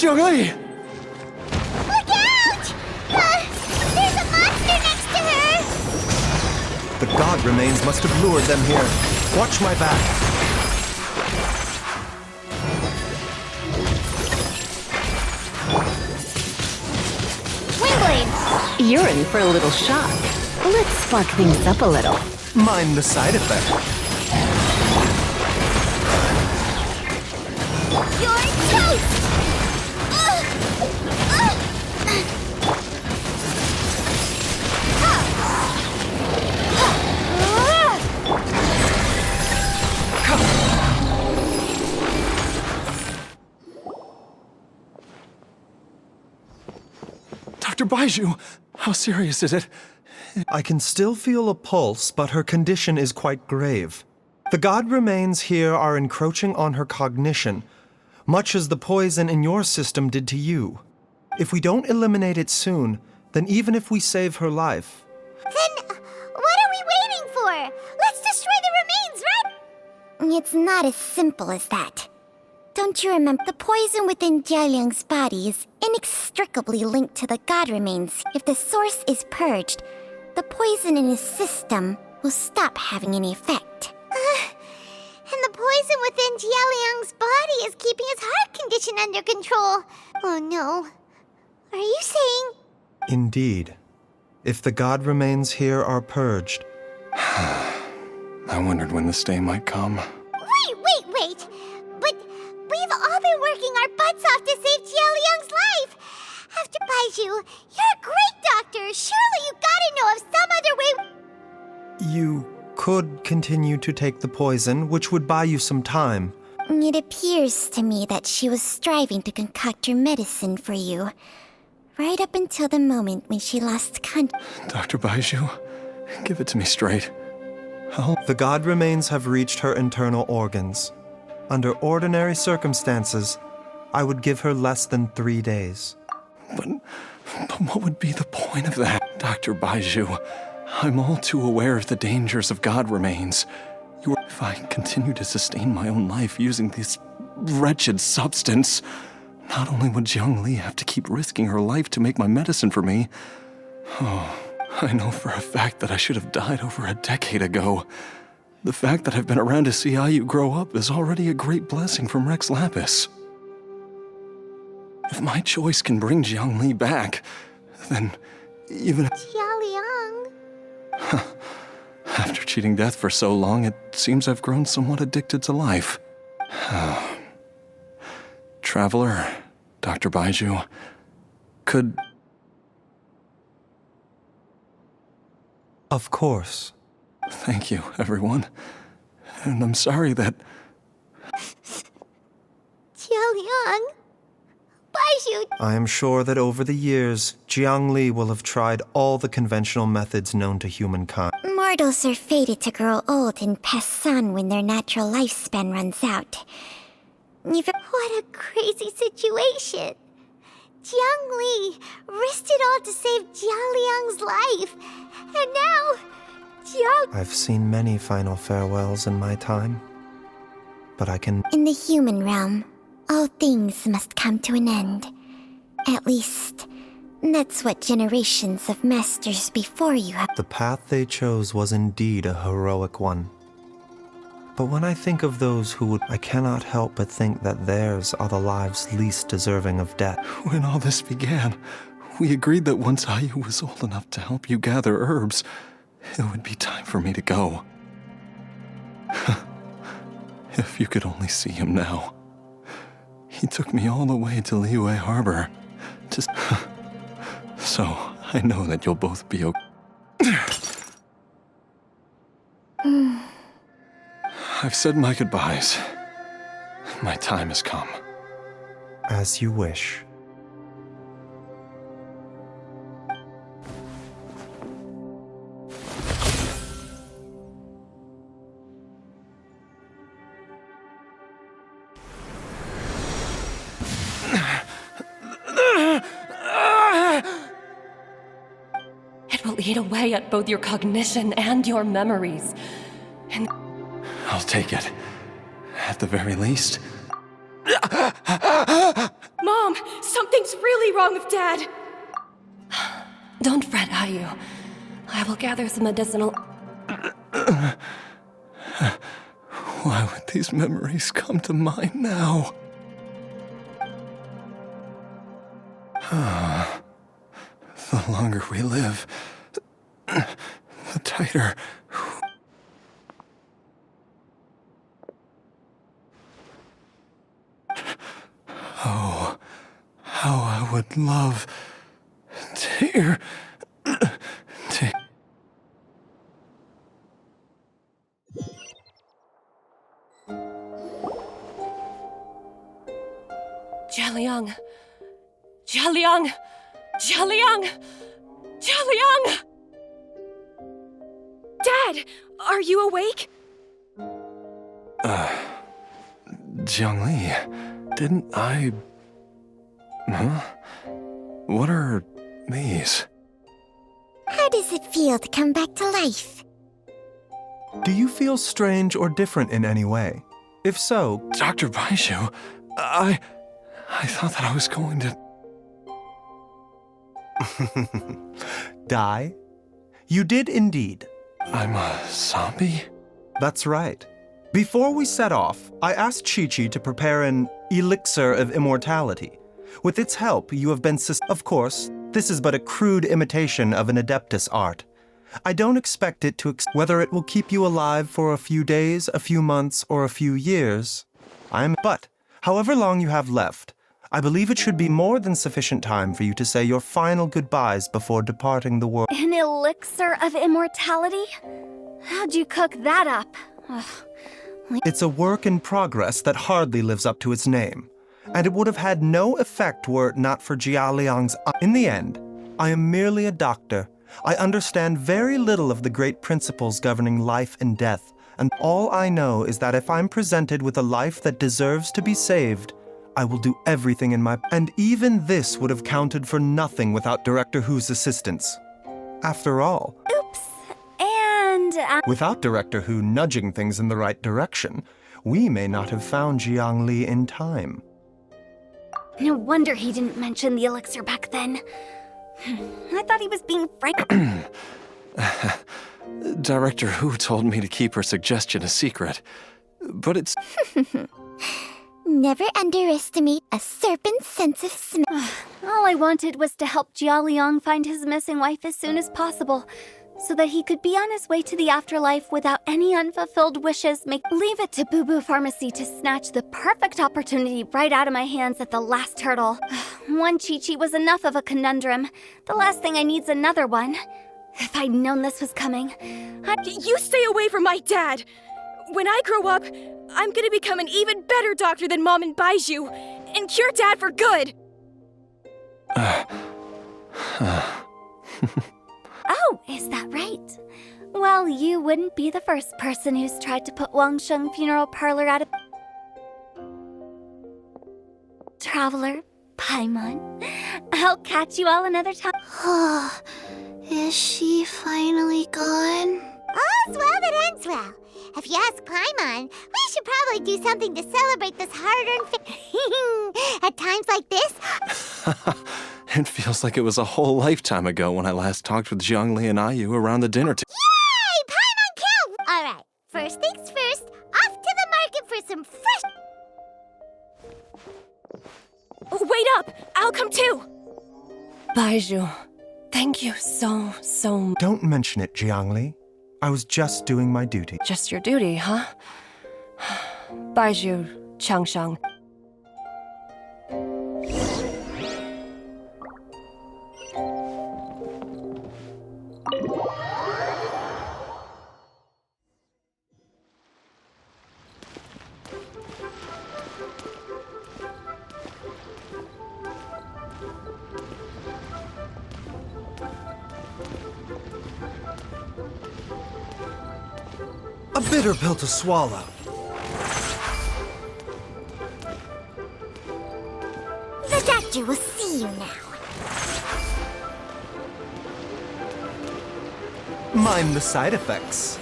Jiangli! Look out! There's a monster next to her! The god remains must have lured them here. Watch my back. Windblade! You're in for a little shock. Let's spark things up a little. Mind the side effect. You're toast! Dr. Baizhu, how serious is it? I can still feel a pulse, but her condition is quite grave. The god remains here are encroaching on her cognition, much as the poison in your system did to you. If we don't eliminate it soon, then even if we save her life... Then what are we waiting for? Let's destroy the remains, right? It's not as simple as that. Don't you remember? The poison within Jialiang's body is inextricably linked to the god remains. If the source is purged, the poison in his system will stop having any effect. And the poison within Jialiang's body is keeping his heart condition under control. Oh no. Are you saying... Indeed. If the god remains here are purged... I wondered when this day might come. Wait! But we've all been working our butts off to save Jialiang's life! After Baizhu, you're a great doctor! Surely you gotta know of some other way... You could continue to take the poison, which would buy you some time. It appears to me that she was striving to concoct your medicine for you. Right up until the moment when she lost contact. Dr. Baizhu, give it to me straight. The god remains have reached her internal organs. Under ordinary circumstances, I would give her less than 3 days. But what would be the point of that, Dr. Baizhu? I'm all too aware of the dangers of god remains. If I continue to sustain my own life using this wretched substance, not only would Jiangli have to keep risking her life to make my medicine for me, I know for a fact that I should have died over a decade ago. The fact that I've been around to see Ayu grow up is already a great blessing from Rex Lapis. If my choice can bring Jiangli back, then even... Jialiang... After cheating death for so long, it seems I've grown somewhat addicted to life. Traveler, Dr. Baizhu, could... Of course. Thank you, everyone. And I'm sorry that... Jialiang... Baizhu... I am sure that over the years, Jiangli will have tried all the conventional methods known to humankind. Mortals are fated to grow old and pass on when their natural lifespan runs out. What a crazy situation! Jiangli risked it all to save Jialiang's life, and now I've seen many final farewells in my time, but I can... In the human realm, all things must come to an end. At least, that's what generations of masters before you have... The path they chose was indeed a heroic one. But when I think of those who would... I cannot help but think that theirs are the lives least deserving of death. When all this began, we agreed that once Ayu was old enough to help you gather herbs, it would be time for me to go. If you could only see him now. He took me all the way to Liyue Harbor. So, I know that you'll both be okay. I've said my goodbyes. My time has come. As you wish. It will eat away at both your cognition and your memories. And I'll take it. At the very least. Mom, something's really wrong with Dad. Don't fret, Ayu. I will gather some medicinal... Why would these memories come to mind now? The longer we live, the tighter... Oh, how I would love to... Jialiang! Jialiang! Jialiang! Jialiang! Dad, are you awake? Jiangli, didn't I... Huh? What are these? How does it feel to come back to life? Do you feel strange or different in any way? If so, Dr. Baizhu, I thought that I was going to... die? You did indeed. I'm a zombie? That's right. Before we set off, I asked Chi-Chi to prepare an elixir of immortality. With its help, you have been Of course, this is but a crude imitation of an Adeptus art. I don't expect it to whether it will keep you alive for a few days, a few months, or a few years. But, however long you have left, I believe it should be more than sufficient time for you to say your final goodbyes before departing the world. An elixir of immortality? How'd you cook that up? Ugh. It's a work in progress that hardly lives up to its name, and it would have had no effect were it not for Jialiang's... In the end, I am merely a doctor. I understand very little of the great principles governing life and death, and all I know is that if I'm presented with a life that deserves to be saved, I will do everything in my... And even this would have counted for nothing without Director Who's assistance. After all... Oops. And... Without Director Who nudging things in the right direction, we may not have found Jiangli in time. No wonder he didn't mention the elixir back then. I thought he was being frank. Director Who told me to keep her suggestion a secret, but it's... Never underestimate a serpent's sense of smell. All I wanted was to help Jialiang find his missing wife as soon as possible, so that he could be on his way to the afterlife without any unfulfilled wishes. Leave it to Boo Boo Pharmacy to snatch the perfect opportunity right out of my hands at the last hurdle. One Chi-Chi was enough of a conundrum. The last thing I need's another one. If I'd known this was coming, You stay away from my dad! When I grow up, I'm gonna become an even better doctor than Mom and Baizhu, and cure Dad for good! Oh, is that right? Well, you wouldn't be the first person who's tried to put Wangsheng Funeral Parlor out of... Traveler, Paimon, I'll catch you all another time. Oh, is she finally gone? All's well that ends well. If you ask Paimon, we should probably do something to celebrate this hard-earned At times like this... It feels like it was a whole lifetime ago when I last talked with Jiangli and Ayu around the dinner table. Yay! Paimon kill! Alright, first things first, off to the market for some fresh... Wait up! I'll come too! Baizhu, thank you so much. Don't mention it, Jiangli. I was just doing my duty. Just your duty, huh? Baizhu, Changshang. A bitter pill to swallow. The doctor will see you now. Mind the side effects.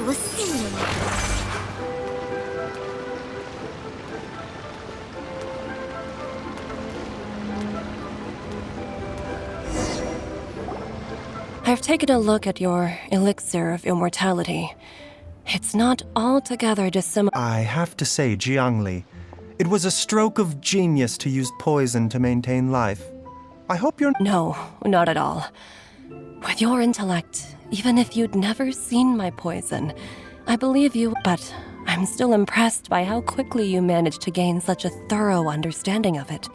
Baizhu will see you. I've taken a look at your elixir of immortality. It's not altogether dissimilar. I have to say, Jiangli, it was a stroke of genius to use poison to maintain life. I hope you're... No, not at all. With your intellect, even if you'd never seen my poison, I believe you, but I'm still impressed by how quickly you managed to gain such a thorough understanding of it.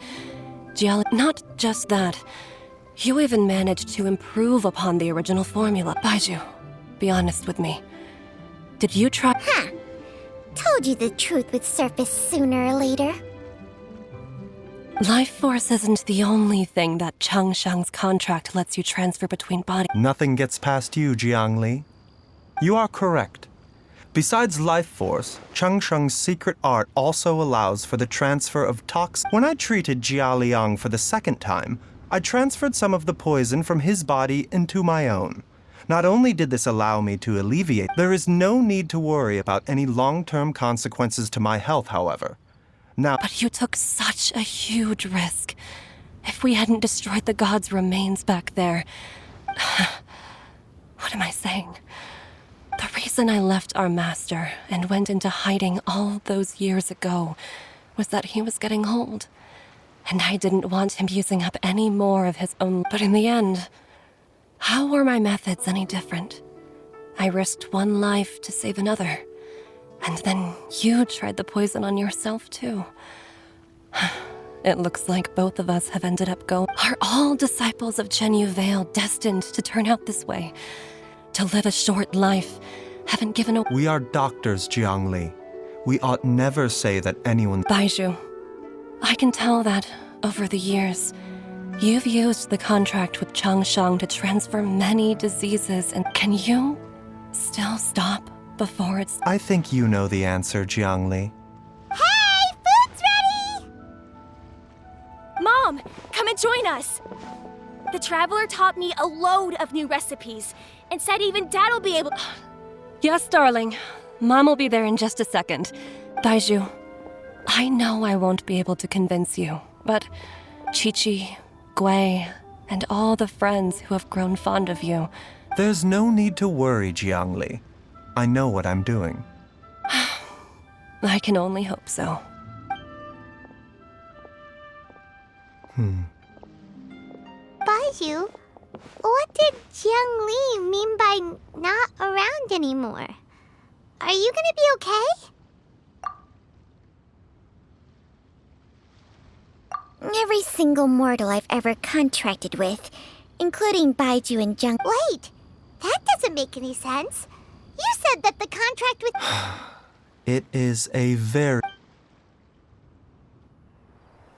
Not just that, you even managed to improve upon the original formula. Baizhu, be honest with me. Did you try— Huh. Told you the truth would surface sooner or later. Life force isn't the only thing that Changshang's contract lets you transfer between bodies. Nothing gets past you, Jiangli. You are correct. Besides life force, Changsheng's secret art also allows for the transfer of toxins. When I treated Jia Liang for the second time, I transferred some of the poison from his body into my own. Not only did this allow me to alleviate, there is no need to worry about any long-term consequences to my health, however. Now— But you took such a huge risk. If we hadn't destroyed the god's remains back there— What am I saying? The reason I left our master and went into hiding all those years ago was that he was getting old. And I didn't want him using up any more of his own— But in the end, how were my methods any different? I risked one life to save another. And then you tried the poison on yourself, too. It looks like both of us have ended up Are all disciples of Chen Yu Vale destined to turn out this way? To live a short life, haven't given a— We are doctors, Jiangli. We ought never say that anyone— Baizhu, I can tell that, over the years, you've used the contract with Changshang to transfer many diseases, and can you still stop before it's— I think you know the answer, Jiangli. Hey, food's ready! Mom, come and join us! The Traveler taught me a load of new recipes, and said even Dad'll be able— Yes, darling. Mom will be there in just a second. Baizhu, I know I won't be able to convince you, but Chi-Chi, Gui, and all the friends who have grown fond of you— There's no need to worry, Jiangli. I know what I'm doing. I can only hope so. Baizhu, what did Jiang Li mean by not around anymore? Are you gonna be okay? Every single mortal I've ever contracted with, including Baizhu and Zheng— Wait, that doesn't make any sense. You said that the contract with— It is a very—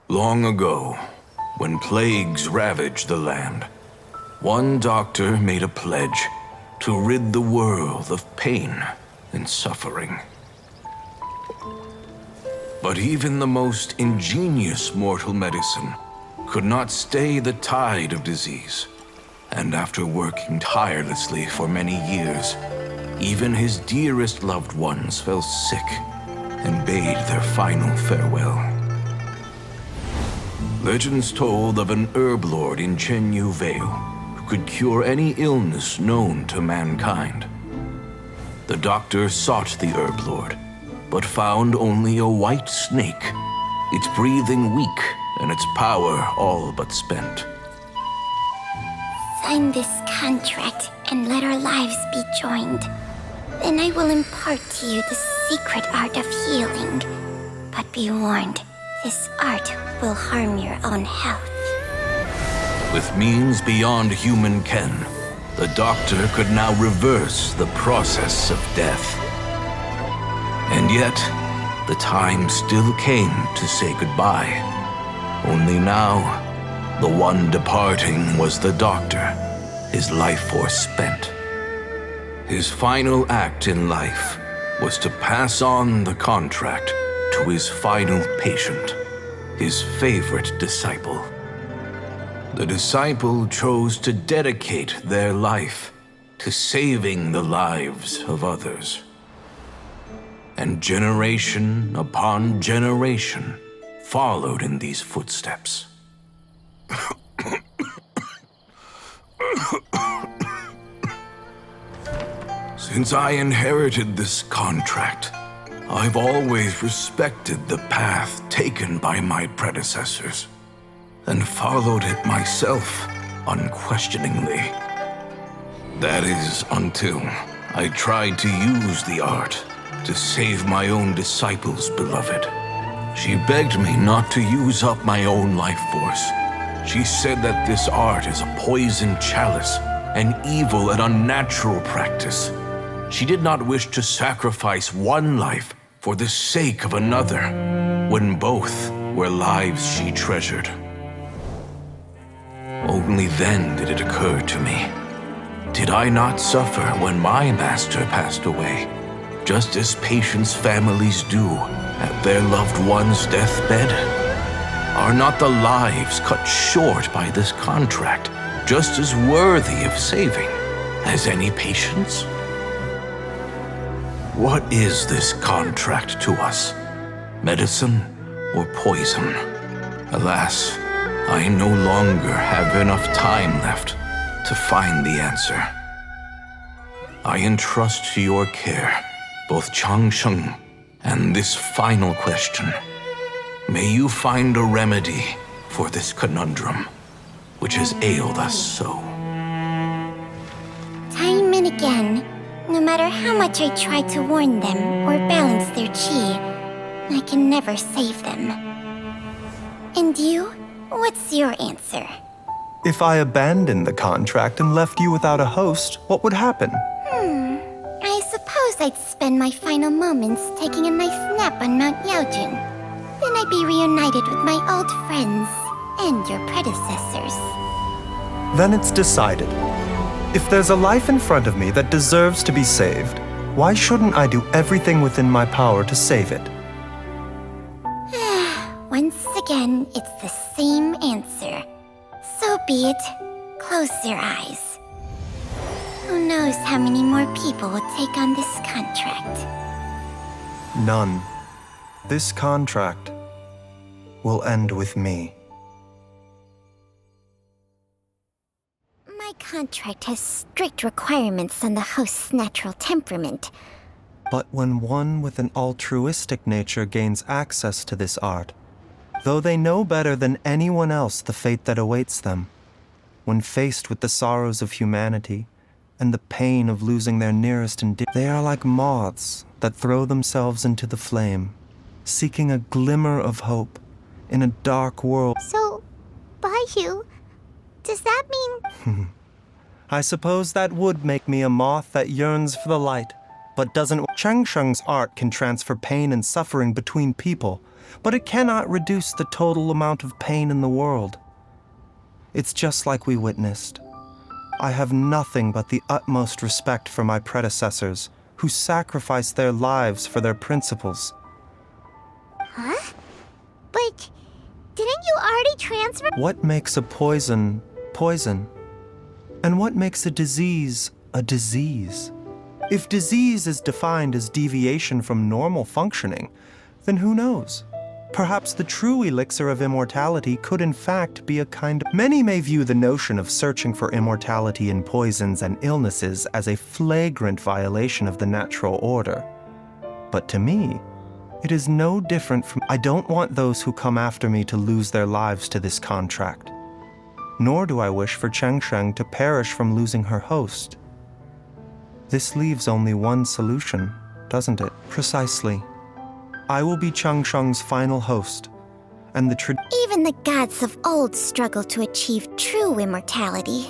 Long ago, when plagues ravaged the land, one doctor made a pledge to rid the world of pain and suffering. But even the most ingenious mortal medicine could not stay the tide of disease. And after working tirelessly for many years, even his dearest loved ones fell sick and bade their final farewell. Legends told of an herb lord in Chen Yu Vale who could cure any illness known to mankind. The doctor sought the herb lord, but found only a white snake, its breathing weak and its power all but spent. Sign this contract and let our lives be joined. Then I will impart to you the secret art of healing. But be warned, this art will harm your own health. With means beyond human ken, the doctor could now reverse the process of death. And yet, the time still came to say goodbye. Only now, the one departing was the doctor, his life force spent. His final act in life was to pass on the contract to his final patient, his favorite disciple. The disciple chose to dedicate their life to saving the lives of others. And generation upon generation followed in these footsteps. Since I inherited this contract, I've always respected the path taken by my predecessors and followed it myself unquestioningly. That is until I tried to use the art to save my own disciple's beloved. She begged me not to use up my own life force. She said that this art is a poisoned chalice, an evil and unnatural practice. She did not wish to sacrifice one life for the sake of another, when both were lives she treasured. Only then did it occur to me. Did I not suffer when my master passed away, just as patients' families do at their loved one's deathbed? Are not the lives cut short by this contract just as worthy of saving as any patients? What is this contract to us? Medicine or poison? Alas, I no longer have enough time left to find the answer. I entrust to your care both Changsheng and this final question. May you find a remedy for this conundrum, which has ailed us so. Time and again, no matter how much I try to warn them or balance their chi, I can never save them. And you? What's your answer? If I abandoned the contract and left you without a host, what would happen? I suppose I'd spend my final moments taking a nice nap on Mount Yaojun. Then I'd be reunited with my old friends and your predecessors. Then it's decided. If there's a life in front of me that deserves to be saved, why shouldn't I do everything within my power to save it? Once again, it's the same answer. So be it. Close your eyes. Who knows how many more people will take on this contract? None. This contract will end with me. My contract has strict requirements on the host's natural temperament. But when one with an altruistic nature gains access to this art, though they know better than anyone else the fate that awaits them, when faced with the sorrows of humanity and the pain of losing their nearest and dear, they are like moths that throw themselves into the flame, seeking a glimmer of hope in a dark world. So, Baizhu, does that mean... I suppose that would make me a moth that yearns for the light, but doesn't. Changsheng's art can transfer pain and suffering between people, but it cannot reduce the total amount of pain in the world. It's just like we witnessed. I have nothing but the utmost respect for my predecessors, who sacrificed their lives for their principles. Huh? But didn't you already transfer? What makes a poison, poison? And what makes a disease a disease? If disease is defined as deviation from normal functioning, then who knows? Perhaps the true elixir of immortality could in fact be a kind of... Many may view the notion of searching for immortality in poisons and illnesses as a flagrant violation of the natural order. But to me, it is no different from... I don't want those who come after me to lose their lives to this contract. Nor do I wish for Changsheng to perish from losing her host. This leaves only one solution, doesn't it? Precisely. I will be Changsheng's final host, and the Even the gods of old struggle to achieve true immortality.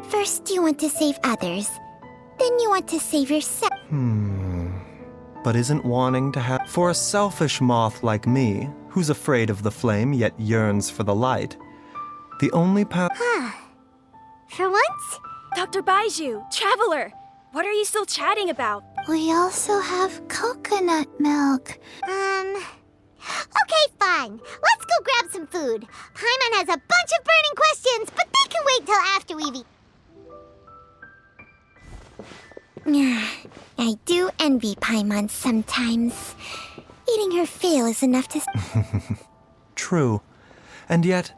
First you want to save others, then you want to save yourself. But isn't wanting to have... For a selfish moth like me, who's afraid of the flame yet yearns for the light, the only path... For once? Dr. Baizhu, Traveler, what are you still chatting about? We also have coconut milk. Okay, fine. Let's go grab some food. Paimon has a bunch of burning questions, but they can wait till after we've eaten. I do envy Paimon sometimes. Eating her fill is enough to... True. And yet,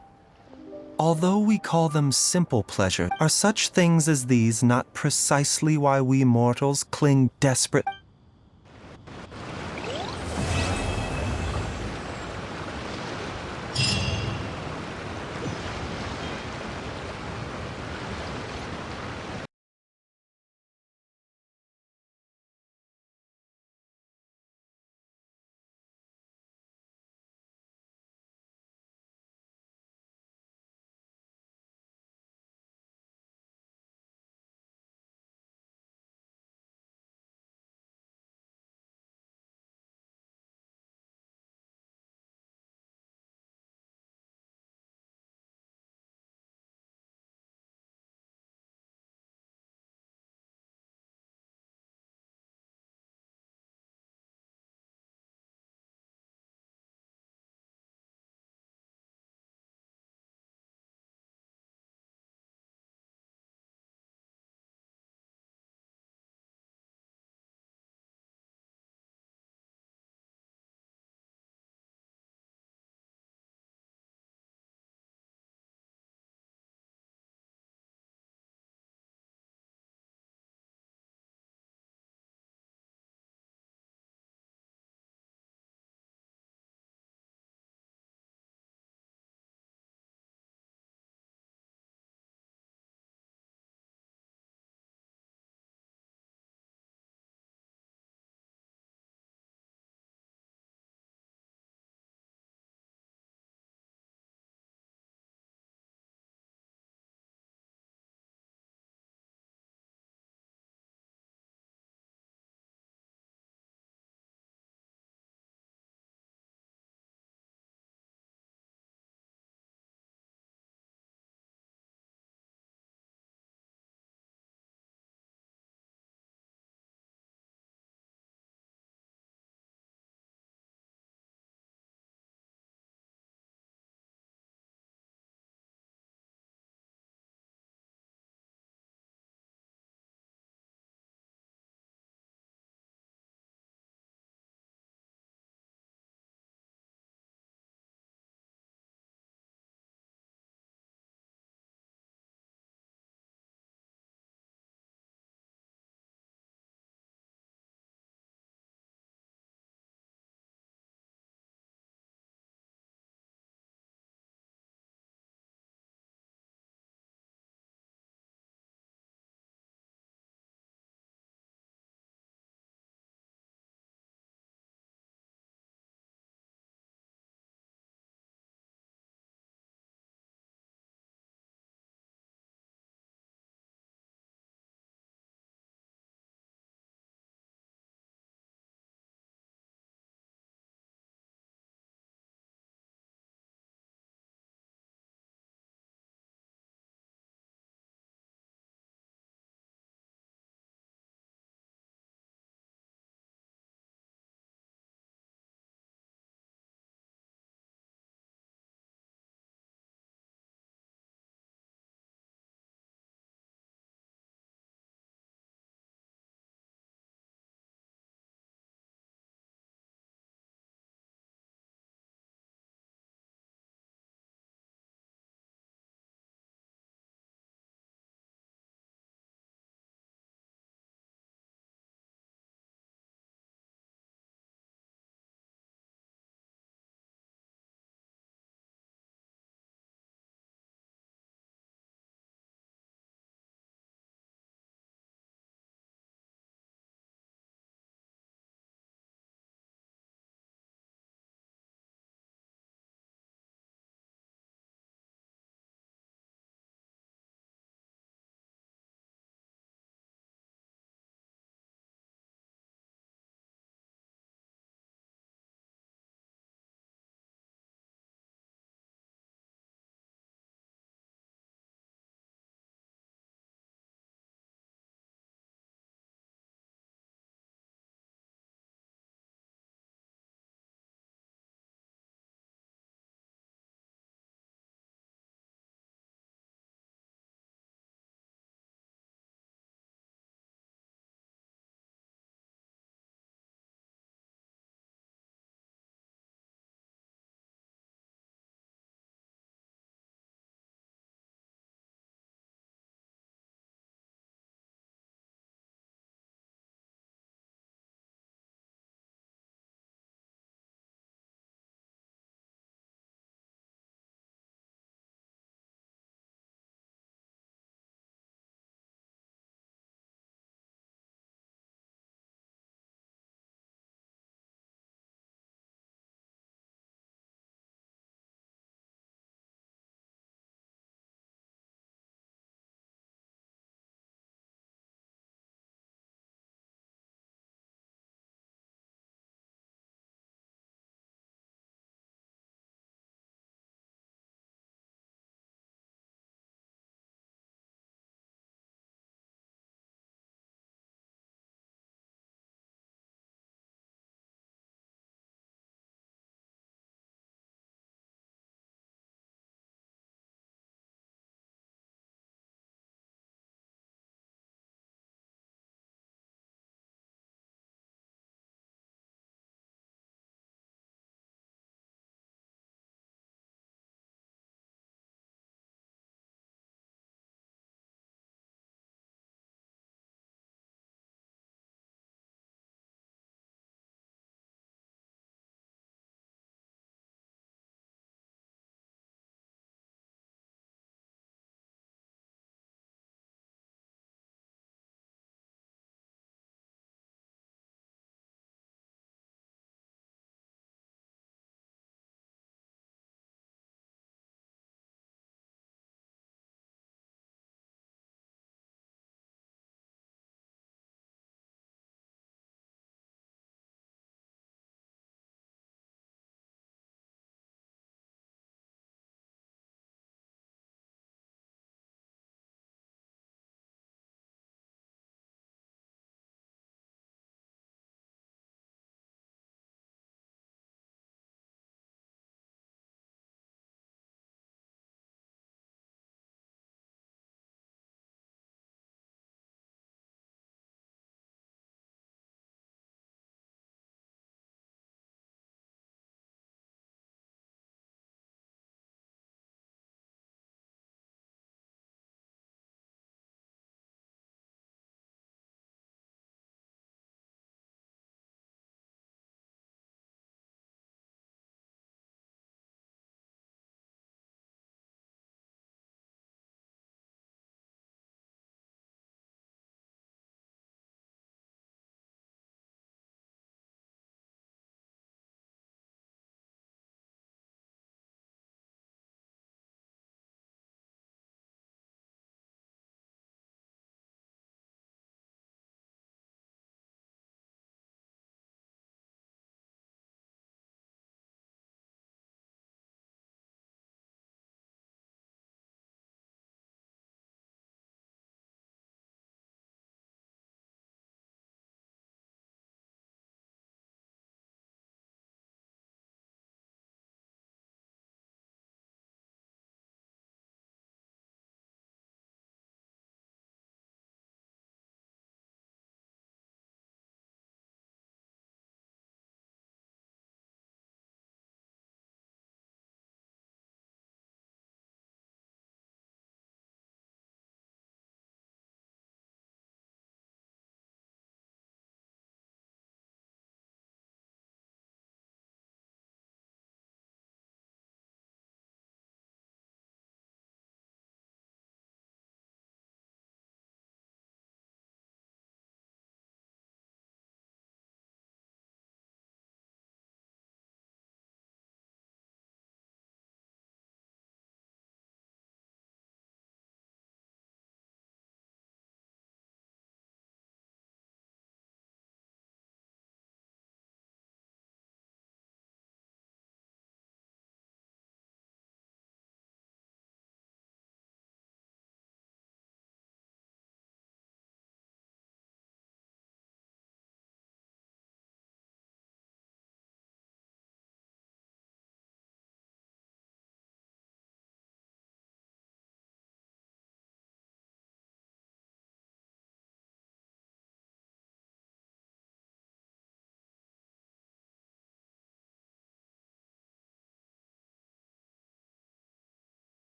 although we call them simple pleasure, are such things as these not precisely why we mortals cling desperate...